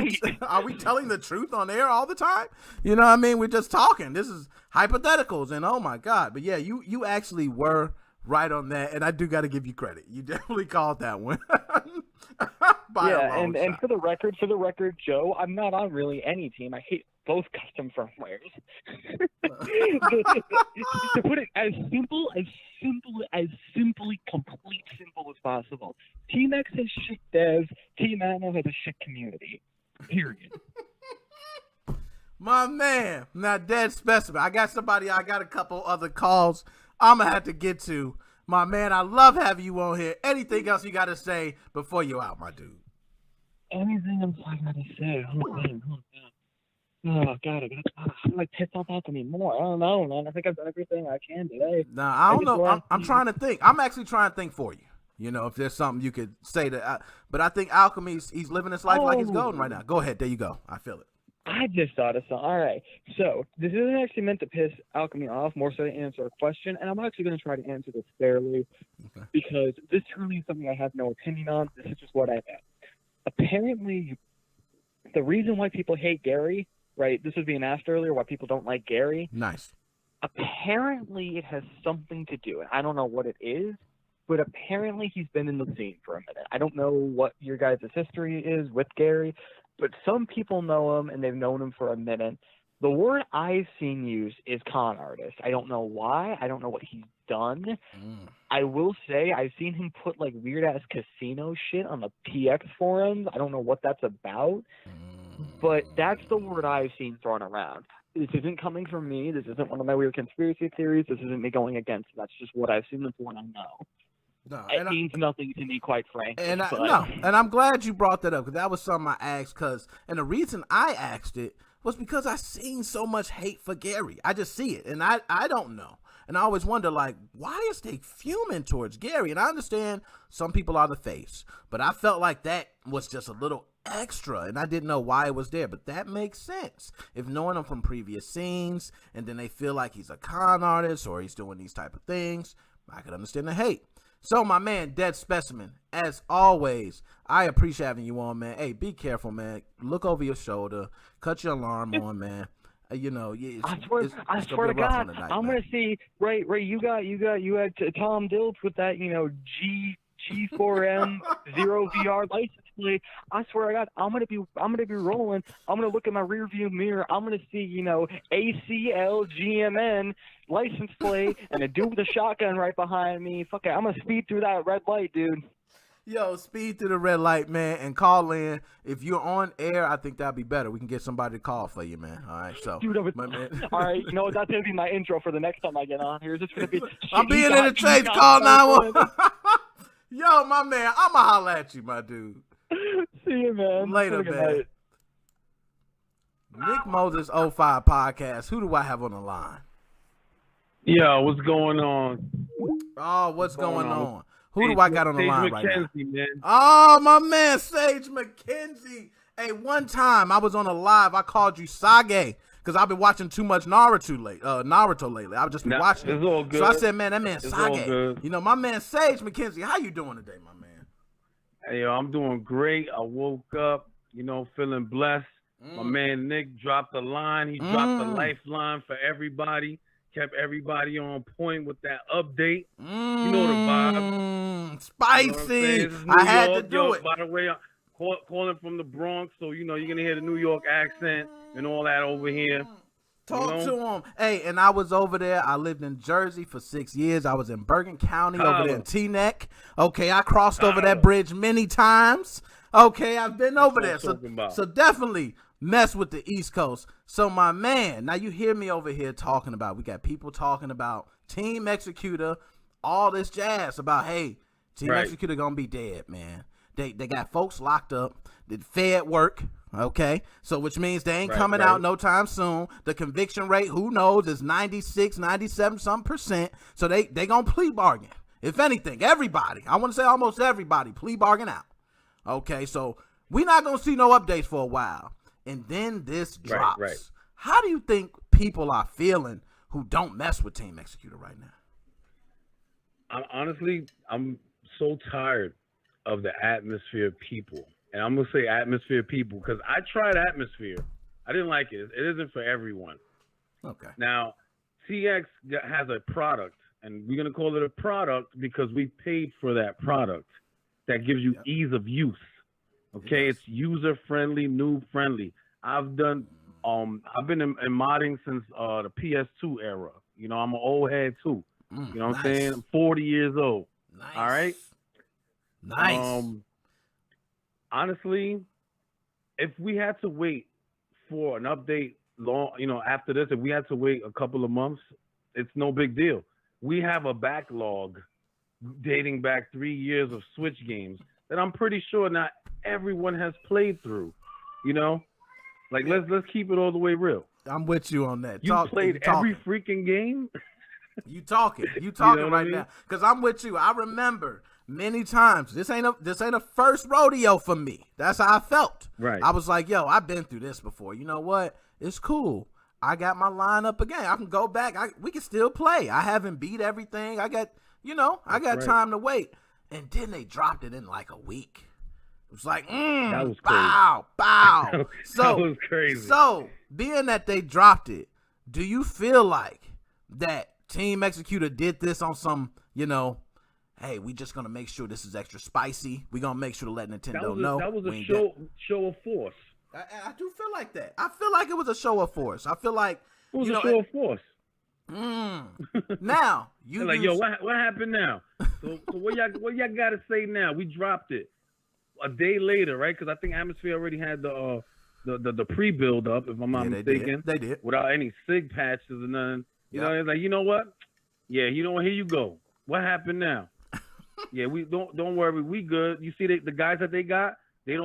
we telling the truth on air all the time? You know what I mean? We're just talking. This is hypotheticals, and oh my God. But yeah, you actually were right on that, and I do got to give you credit. You definitely called that one. And for the record, Joe, I'm not on really any team. I hate both custom firmwares. To put it as simply simple as possible. Team X has shit devs. Team Nano has a shit community. Period. My man, now Dead Specimen. I got a couple other calls I'm gonna have to get to. My man, I love having you on here. Anything else you got to say before you're out, my dude? Anything I'm gonna say? Oh God, I'm like pissed off Alchemy more. I don't know, man. I think I've done everything I can today. Nah, I don't know. I'm trying to think. I'm actually trying to think for you. You know, if there's something you could say to, but I think Alchemy's he's living his life like he's golden right now. Go ahead, there you go. I feel it. I just thought of something. All right, so this isn't actually meant to piss Alchemy off, more so to answer a question, and I'm actually going to try to answer this fairly, because this truly is something I have no opinion on. This is just what I know. Apparently, the reason why people hate Gary, right? This was being asked earlier, why people don't like Gary. Nice. Apparently, it has something to do, and I don't know what it is, but apparently he's been in the scene for a minute. I don't know what your guys' history is with Gary, but some people know him, and they've known him for a minute. The word I've seen used is con artist. I don't know why. I don't know what he's done. I will say I've seen him put, like, weird-ass casino shit on the PX forums. I don't know what that's about, but that's the word I've seen thrown around. This isn't coming from me. This isn't one of my weird conspiracy theories. This isn't me going against it. That's just what I've seen. That's what I know. No, it means nothing to me, quite frankly. And I'm glad you brought that up, because that was something I asked. And the reason I asked it was because I seen so much hate for Gary. I just see it, and I don't know. And I always wonder, like, why is they fuming towards Gary? And I understand some people are the face, but I felt like that was just a little extra, and I didn't know why it was there. But that makes sense. If knowing him from previous scenes, and then they feel like he's a con artist or he's doing these type of things, I could understand the hate. So, my man, Dead Specimen, as always, I appreciate having you on, man. Hey, be careful, man. Look over your shoulder. Cut your alarm on, man. You know, I swear to God, I'm gonna see. Right. You had Tom Dilts with that, G4M 0VR license plate. I swear to God, I'm gonna be rolling. I'm gonna look in my rear view mirror. I'm gonna see, ACLGMN license plate and a dude with a shotgun right behind me. Fuck it, I'm gonna speed through that red light, dude. Yo, speed through the red light, man, and call in. If you're on air, I think that'd be better. We can get somebody to call for you, man. All right, so. Dude, all right, that's gonna be my intro for the next time I get on here. It's just gonna be. I'm being in the chase. Call 911. Yo, my man, I'ma holler at you, my dude. See you, man. Later, man. Nick Moses 05 podcast. Who do I have on the line? Yo, what's going on? Oh, what's going on? Who do I got on the line right now? Man. Oh, my man, Sage McKenzie. Hey, one time I was on a live. I called you Sage because I've been watching too much Naruto lately. I've just been watching. It's all good. So I said, man, that man Sage. My man Sage McKenzie. How you doing today, my man? Hey, yo, I'm doing great. I woke up, feeling blessed. My man Nick dropped a line. He dropped a lifeline for everybody. Kept everybody on point with that update. You know the vibe. Spicy. I had to do it. By the way, I'm calling from the Bronx, so you're gonna hear the New York accent and all that over here. Talk to him. Hey, and I was over there. I lived in Jersey for 6 years. I was in Bergen County over there in Teaneck. Okay, I crossed over that bridge many times. Okay, I've been over there. So definitely mess with the East Coast. So my man, now you hear me over here talking about, we got people talking about Team Executor, all this jazz about, hey, Team Executor gonna be dead, man. They got folks locked up. The Fed work. Okay, so which means they ain't coming out no time soon. The conviction rate, who knows, is 96, 97 some percent. So they gonna plea bargain. If anything, everybody, I want to say almost everybody, plea bargain out. Okay, so we not gonna see no updates for a while, and then this drops. How do you think people are feeling who don't mess with Team Executor right now? Honestly, I'm so tired of the atmosphere of people. And I'm going to say atmosphere people because I tried atmosphere. I didn't like it. It isn't for everyone. Okay. Now, TX has a product, and we're going to call it a product because we paid for that product that gives you ease of use. Okay? It's user-friendly, noob-friendly. I've been in modding since the PS2 era. You know, I'm an old head too. You know what I'm saying? I'm 40 years old. Nice. All right? Nice. Honestly, if we had to wait for an update after this, if we had to wait a couple of months, it's no big deal. We have a backlog dating back 3 years of Switch games that I'm pretty sure not everyone has played through. You know? Like let's keep it all the way real. I'm with you on that. You played every freaking game? You talking right now. Because I'm with you. I remember many times. This ain't a first rodeo for me. That's how I felt. Right. I was like, yo, I've been through this before. You know what? It's cool. I got my lineup again. I can go back. We can still play. I haven't beat everything. I got time to wait. And then they dropped it in like a week. It was like, that was bow. that was crazy. So, being that they dropped it, do you feel like that Team Executor did this on some, hey, we just gonna make sure this is extra spicy. We gonna make sure to let Nintendo know. That was a show of force. I do feel like that. I feel like it was a show of force. I feel like it was a show of force. Now you like, yo, what happened now? So what y'all gotta say now? We dropped it a day later, right? Because I think Atmosphere already had the pre-build up, if I'm not mistaken. They did without any SIG patches or nothing. You know, it's like, you know what? Yeah, you know what? Here you go. What happened now? Yeah, we don't worry, we good. You see the guys that they got, they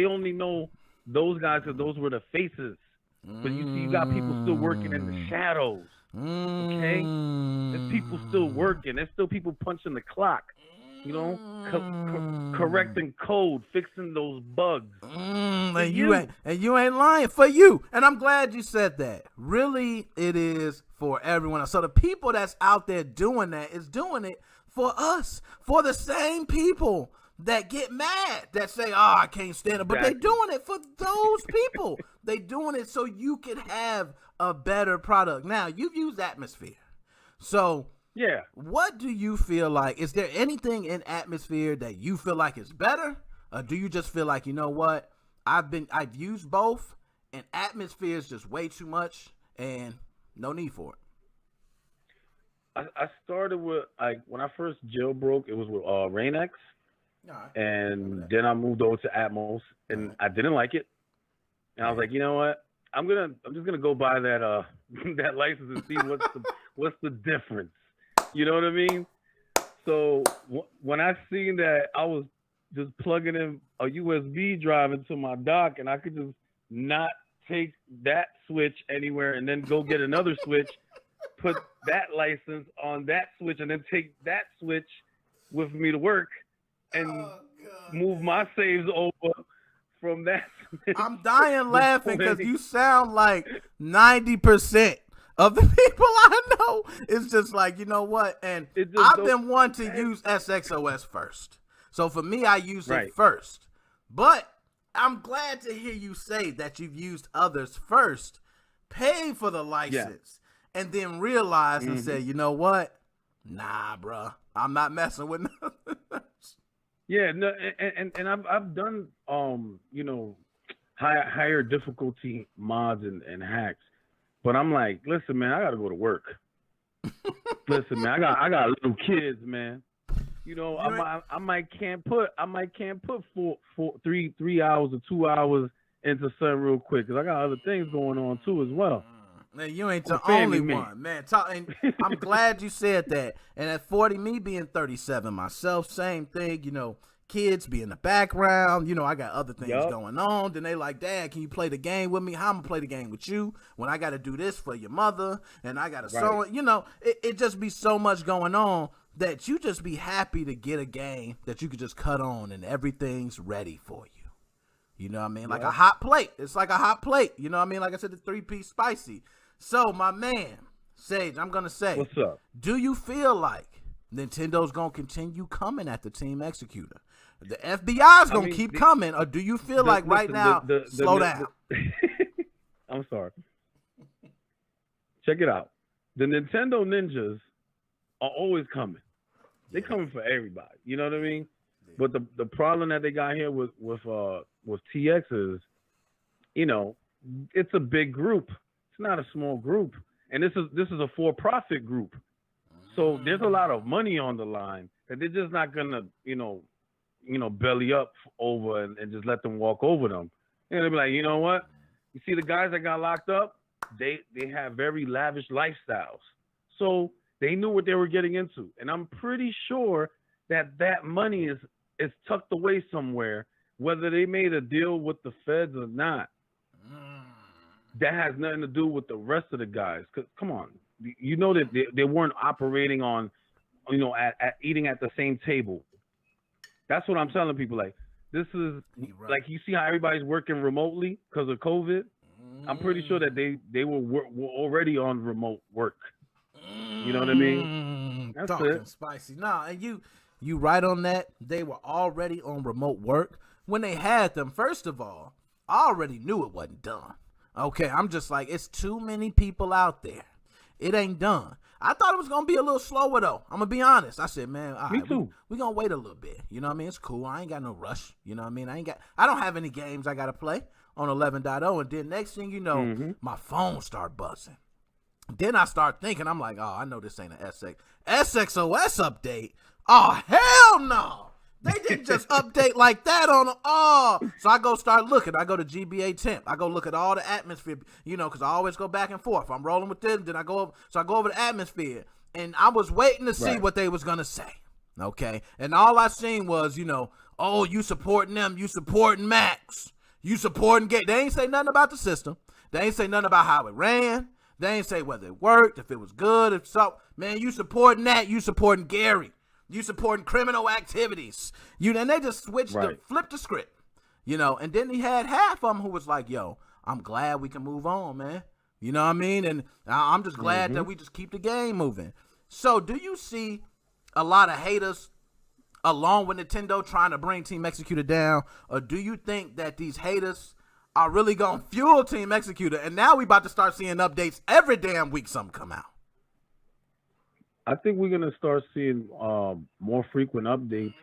only know those guys because those were the faces. But you see, you got people still working in the shadows. Okay, there's people still working. There's still people punching the clock. You know, correcting code, fixing those bugs. And you ain't lying for you. And I'm glad you said that. Really, it is for everyone. So the people that's out there doing that is doing it for us, for the same people that get mad, that say, oh, I can't stand it. But they're doing it for those people. They doing it so you can have a better product. Now, you've used Atmosphere. So yeah, what do you feel like? Is there anything in Atmosphere that you feel like is better? Or do you just feel like, you know what? I've used both, and Atmosphere is just way too much and no need for it. I started with, when I first jailbroke, it was with RainX. And then I moved over to Atmos, and I didn't like it. And I was like, you know what? I'm just gonna go buy that that license and see what's the difference. You know what I mean? So when I seen that, I was just plugging in a USB drive into my dock, and I could just not take that switch anywhere, and then go get another switch, put that license on that switch, and then take that switch with me to work, and move my saves over from that. I'm dying laughing because you sound like 90% of the people I know. It's just like, you know what? And I've been one to use SXOS first. So for me, I use it first. But I'm glad to hear you say that you've used others first, paid for the license, and then realized and said, you know what? Nah, bruh, I'm not messing with nothing else. Yeah, no, and I've done higher difficulty mods and hacks, But I'm like, listen, man, I gotta go to work. Listen, man, I got little kids, man. You know, I might can't put 3 hours or 2 hours into something real quick because I got other things going on too as well. Man, you ain't the only one, man. And I'm glad you said that. And at 40, me being 37 myself, same thing. You know, kids be in the background. You know, I got other things going on. Then they like, Dad, can you play the game with me? How I'm gonna play the game with you when I got to do this for your mother and I got to you know, it just be so much going on that you just be happy to get a game that you could just cut on and everything's ready for you. You know what I mean? Like a hot plate. It's like a hot plate. You know what I mean? Like I said, the 3-piece spicy. So, my man, Sage, I'm going to say, what's up? Do you feel like Nintendo's going to continue coming at the Team Executor? The FBI's going to keep coming, or do you feel like right now, slow down? I'm sorry. Check it out. The Nintendo ninjas are always coming. They're coming for everybody. You know what I mean? But the problem that they got here with TX is, you know, it's a big group. It's not a small group, and this is a for-profit group. So there's a lot of money on the line that they're just not gonna, you know, belly up over and just let them walk over them. And they'll be like, you know what? You see the guys that got locked up? They have very lavish lifestyles. So they knew what they were getting into, and I'm pretty sure that money is tucked away somewhere, whether they made a deal with the feds or not. That has nothing to do with the rest of the guys. 'Cause come on, you know that they weren't operating on, you know, at eating at the same table. That's what I'm telling people. Like, this is like, you see how everybody's working remotely because of COVID. I'm pretty sure that they were already on remote work. You know what I mean? That's Talking it. spicy. Nah, and you right on that. They were already on remote work when they had them. First of all, I already knew it wasn't done. Okay, I'm just like, it's too many people out there. It ain't done. I thought it was going to be a little slower, though. I'm going to be honest. I said, man, all right, Me too. we going to wait a little bit. You know what I mean? It's cool. I ain't got no rush. You know what I mean? I don't have any games I got to play on 11.0. And then next thing you know, my phone start buzzing. Then I start thinking, I'm like, oh, I know this ain't an SXOS update. Oh, hell no. They didn't just update like that so I go start looking. I go to GBA temp. I go look at all the atmosphere, you know, because I always go back and forth. I'm rolling with them, then I go over. So I go over the atmosphere, and I was waiting to see what they was going to say, okay? And all I seen was, you know, oh, you supporting them, you supporting Max, you supporting Gay. They ain't say nothing about the system. They ain't say nothing about how it ran. They ain't say whether it worked, if it was good, if so. Man, you supporting that, you supporting Gary. You supporting criminal activities. And they just switched flipped the script, you know. And then he had half of them who was like, yo, I'm glad we can move on, man. You know what I mean? And I'm just glad that we just keep the game moving. So do you see a lot of haters along with Nintendo trying to bring Team Executor down? Or do you think that these haters are really going to fuel Team Executor? And now we about to start seeing updates every damn week something come out. I think we're gonna start seeing more frequent updates,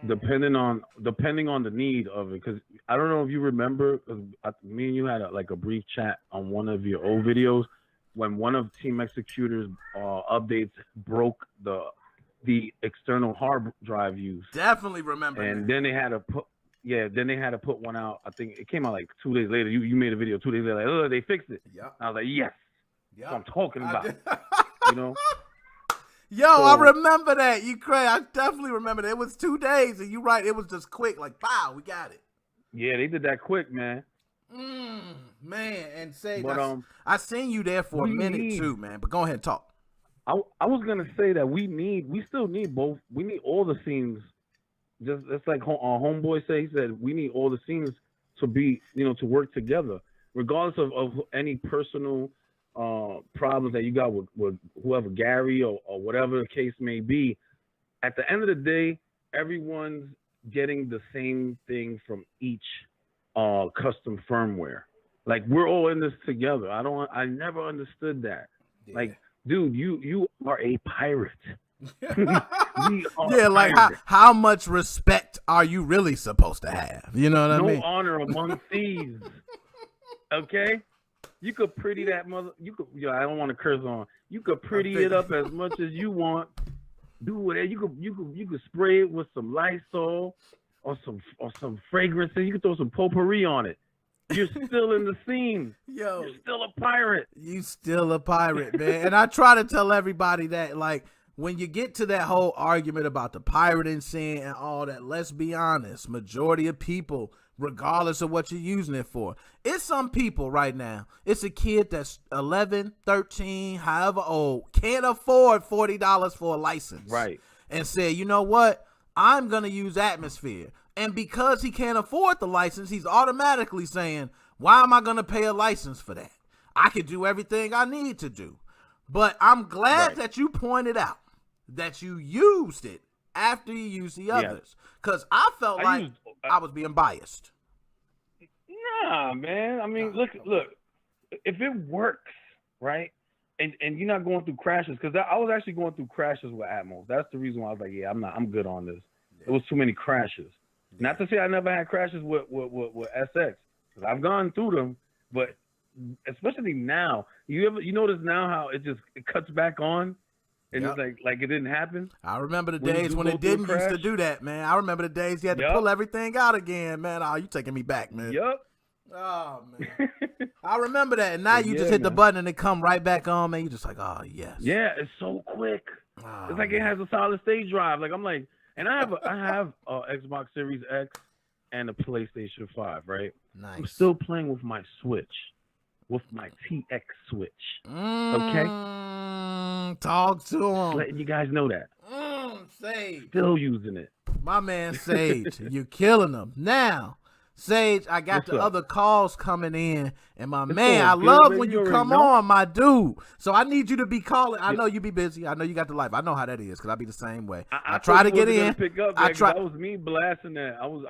depending on the need of it. Because I don't know if you remember, because me and you had a brief chat on one of your old videos when one of Team Executor's updates broke the external hard drive use. Definitely remember. And then they had to put one out. I think it came out like 2 days later. You made a video 2 days later, like, oh, they fixed it. Yeah. I was like, yes. That's what I'm talking about. You know. Yo, I remember that. You crazy. I definitely remember that. It was 2 days, and you right. It was just quick, like, pow, we got it. Yeah, they did that quick, man. Man, and say, but, I seen you there for a minute too, man. But go ahead and talk. I was gonna say that we still need both. We need all the scenes. Just like our homeboy said, he said we need all the scenes to be, you know, to work together, regardless of any personal problems that you got with whoever, Gary or whatever the case may be. At the end of the day, everyone's getting the same thing from each custom firmware. Like, we're all in this together. I never understood that. Yeah. Like, dude, you are a pirate. Yeah, like how much respect are you really supposed to have? You know what I mean? No honor among thieves. Okay? You could pretty that mother. You could. I don't want to curse on. You could pretty it up as much as you want. Do whatever. You could spray it with some Lysol or some fragrances. You could throw some potpourri on it. You're still in the scene. Yo, you're still a pirate. You still a pirate, man. And I try to tell everybody that, like, when you get to that whole argument about the pirating scene and all that, let's be honest, majority of people, regardless of what you're using it for, it's some people right now. It's a kid that's 11, 13, however old, can't afford $40 for a license. Right. And say, you know what? I'm going to use Atmosphere. And because he can't afford the license, he's automatically saying, why am I going to pay a license for that? I could do everything I need to do. But I'm glad that you pointed out that you used it after you used the others. Because I felt like I was being biased. Nah, man. I mean, look. If it works, right, and you're not going through crashes, because I was actually going through crashes with Atmos. That's the reason why I was like, yeah, I'm good on this. It was too many crashes. Not to say I never had crashes with SX, because I've gone through them, but especially now, you notice now how it cuts back on, and it's like it didn't happen. I remember the days when it didn't used to do that, man. I remember the days you had to pull everything out again, man. Oh, you taking me back, man. Yep. Oh, man. I remember that. And now you just hit the button and it come right back on, man. You just like, oh, yes. Yeah, it's so quick. Oh, it's like it has a solid state drive. Like, I'm like, and I have Xbox Series X and a PlayStation 5, right? Nice. I'm still playing with my Switch, with my TX Switch. Okay? Talk to him. Just letting you guys know that. Sage. Still using it. My man Sage, you're killing him. Now, Sage, I got the other calls coming in, and my man, I love when you come on, my dude. So I need you to be calling. I know you be busy. I know you got the life. I know how that is because I be the same way. I try to get in. Pick up, I try. That was me blasting that. I was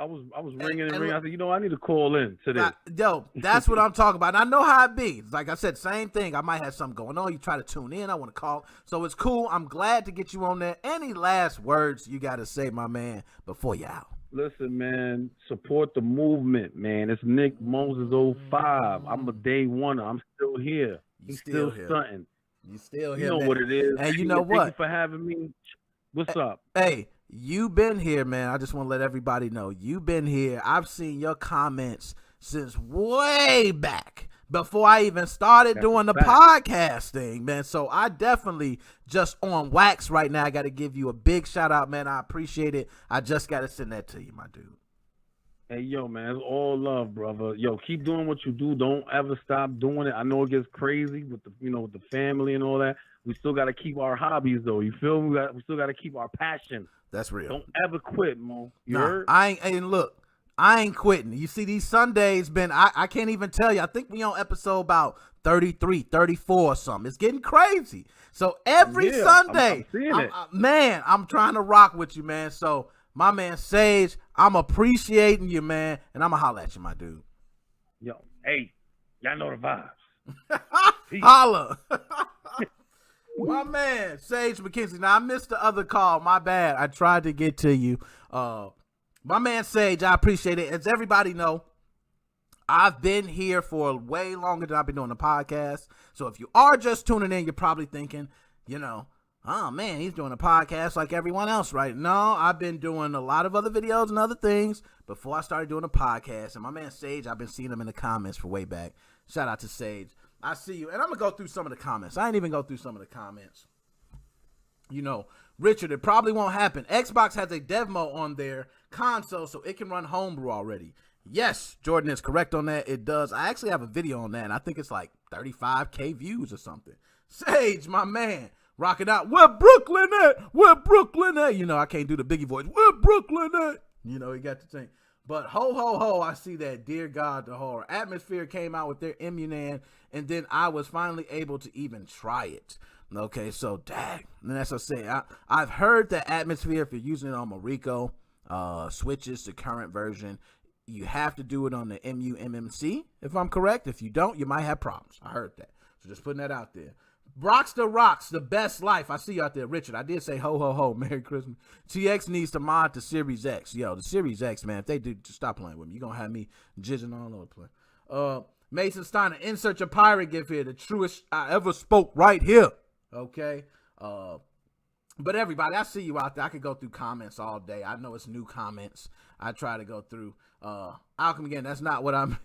ringing and ringing. I said, I need to call in today. Yo, that's what I'm talking about. And I know how it be. Like I said, same thing. I might have something going on. You try to tune in. I want to call. So it's cool. I'm glad to get you on there. Any last words you got to say, my man, before you out? Listen, man, support the movement, man. It's Nick Moses 05. I'm a day one. I'm still here. He's still stunting. You still here. You know man. What it is. And you know what? Thank you for having me. What's up? Hey, you been here, man. I just want to let everybody know. You been here. I've seen your comments since way back. Before I even started doing the podcast thing, man. So I definitely just on wax right now. I got to give you a big shout out, man. I appreciate it. I just got to send that to you, my dude. Hey, yo, man, it's all love, brother. Yo, keep doing what you do. Don't ever stop doing it. I know it gets crazy with with the family and all that. We still got to keep our hobbies, though. You feel me? We still got to keep our passion. That's real. Don't ever quit, Mo. You heard? I ain't quitting. You see, these Sundays I can't even tell you. I think we on episode about 33, 34 or something. It's getting crazy. So every Sunday, I'm trying to rock with you, man. So my man Sage, I'm appreciating you, man. And I'm going to holler at you, my dude. Yo, hey, y'all know the vibes. Holla. My man, Sage McKenzie. Now, I missed the other call. My bad. I tried to get to you. My man Sage, I appreciate it. As everybody know, I've been here for way longer than I've been doing the podcast. So if you are just tuning in, you're probably thinking, oh man, he's doing a podcast like everyone else, right? No, I've been doing a lot of other videos and other things before I started doing a podcast. And my man Sage, I've been seeing him in the comments for way back. Shout out to Sage. I see you. And I'm going to go through some of the comments. I ain't even go through some of the comments. Richard, it probably won't happen. Xbox has a dev mode on their console, so it can run homebrew already. Yes, Jordan is correct on that. It does. I actually have a video on that, and I think it's like 35K views or something. Sage, my man, rock it out. Where Brooklyn at? Where Brooklyn at? I can't do the Biggie voice. Where Brooklyn at? He got the thing. But ho, ho, ho, I see that. Dear God, the horror. Atmosphere came out with their Immunan, and then I was finally able to even try it. Okay, so dang. And that's what I say. I've heard that Atmosphere, if you're using it on Marico, switches to current version. You have to do it on the MMC, if I'm correct. If you don't, you might have problems. I heard that. So just putting that out there. Brockster Rocks, the best life. I see you out there, Richard. I did say ho, ho, ho. Merry Christmas. TX needs to mod the Series X. Yo, the Series X, man, if they do, just stop playing with me. You're going to have me jizzing all over the place. Mason Steiner, insert your pirate gift here. The truest I ever spoke right here. Okay. But everybody, I see you out there. I could go through comments all day. I know it's new comments. I try to go through. Alchemy Game, that's not what I'm.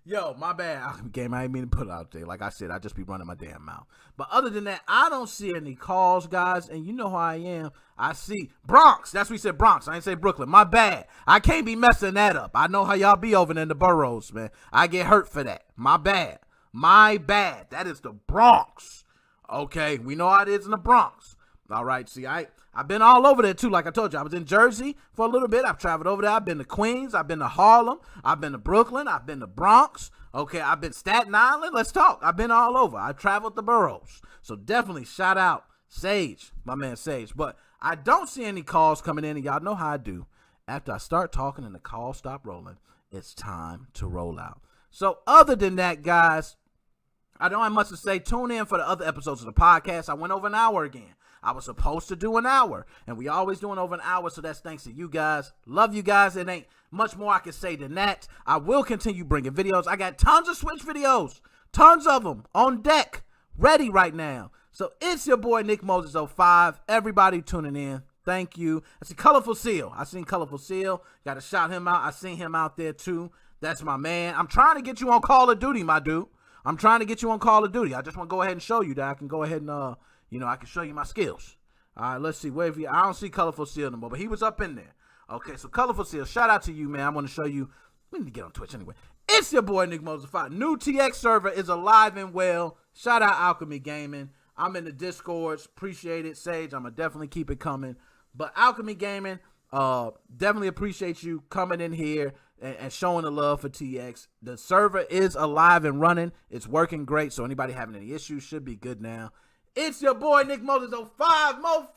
Yo, my bad, Alchemy Game. I didn't mean to put it out there. Like I said, I just be running my damn mouth. But other than that, I don't see any calls, guys. And you know how I am. I see Bronx. That's what we said, Bronx. I ain't say Brooklyn. My bad. I can't be messing that up. I know how y'all be over there in the boroughs, man. I get hurt for that. My bad. My bad. That is the Bronx. Okay, we know how it is in the Bronx. All right, see, I've been all over there too. Like I told you, I was in Jersey for a little bit. I've traveled over there. I've been to Queens. I've been to Harlem. I've been to Brooklyn. I've been to Bronx. Okay, I've been Staten Island. Let's talk. I've been all over. I've traveled the boroughs. So definitely shout out Sage, my man Sage. But I don't see any calls coming in, and y'all know how I do. After I start talking and the calls stop rolling, it's time to roll out. So other than that, guys, I don't have much to say. Tune in for the other episodes of the podcast. I went over an hour again. I was supposed to do an hour, and we always doing over an hour, so that's thanks to you guys. Love you guys. It ain't much more I can say than that. I will continue bringing videos. I got tons of Switch videos, tons of them on deck, ready right now. So it's your boy, Nick Moses 05. Everybody tuning in. Thank you. I see Colorful Seal. I seen Colorful Seal. Got to shout him out. I seen him out there, too. That's my man. I'm trying to get you on Call of Duty, my dude. I'm trying to get you on Call of Duty. I just want to go ahead and show you that I can go ahead and, I can show you my skills. All right, let's see. I don't see Colorful Seal no more, but he was up in there. Okay, so Colorful Seal, shout out to you, man. I want to show you. We need to get on Twitch anyway. It's your boy, Nick Moses 5. New TX server is alive and well. Shout out Alchemy Gaming. I'm in the Discords. Appreciate it, Sage. I'm going to definitely keep it coming. But Alchemy Gaming, definitely appreciate you coming in here and showing the love for TX. The server is alive and running. It's working great, so anybody having any issues should be good now. It's your boy, Nick Moses 05, MoFam.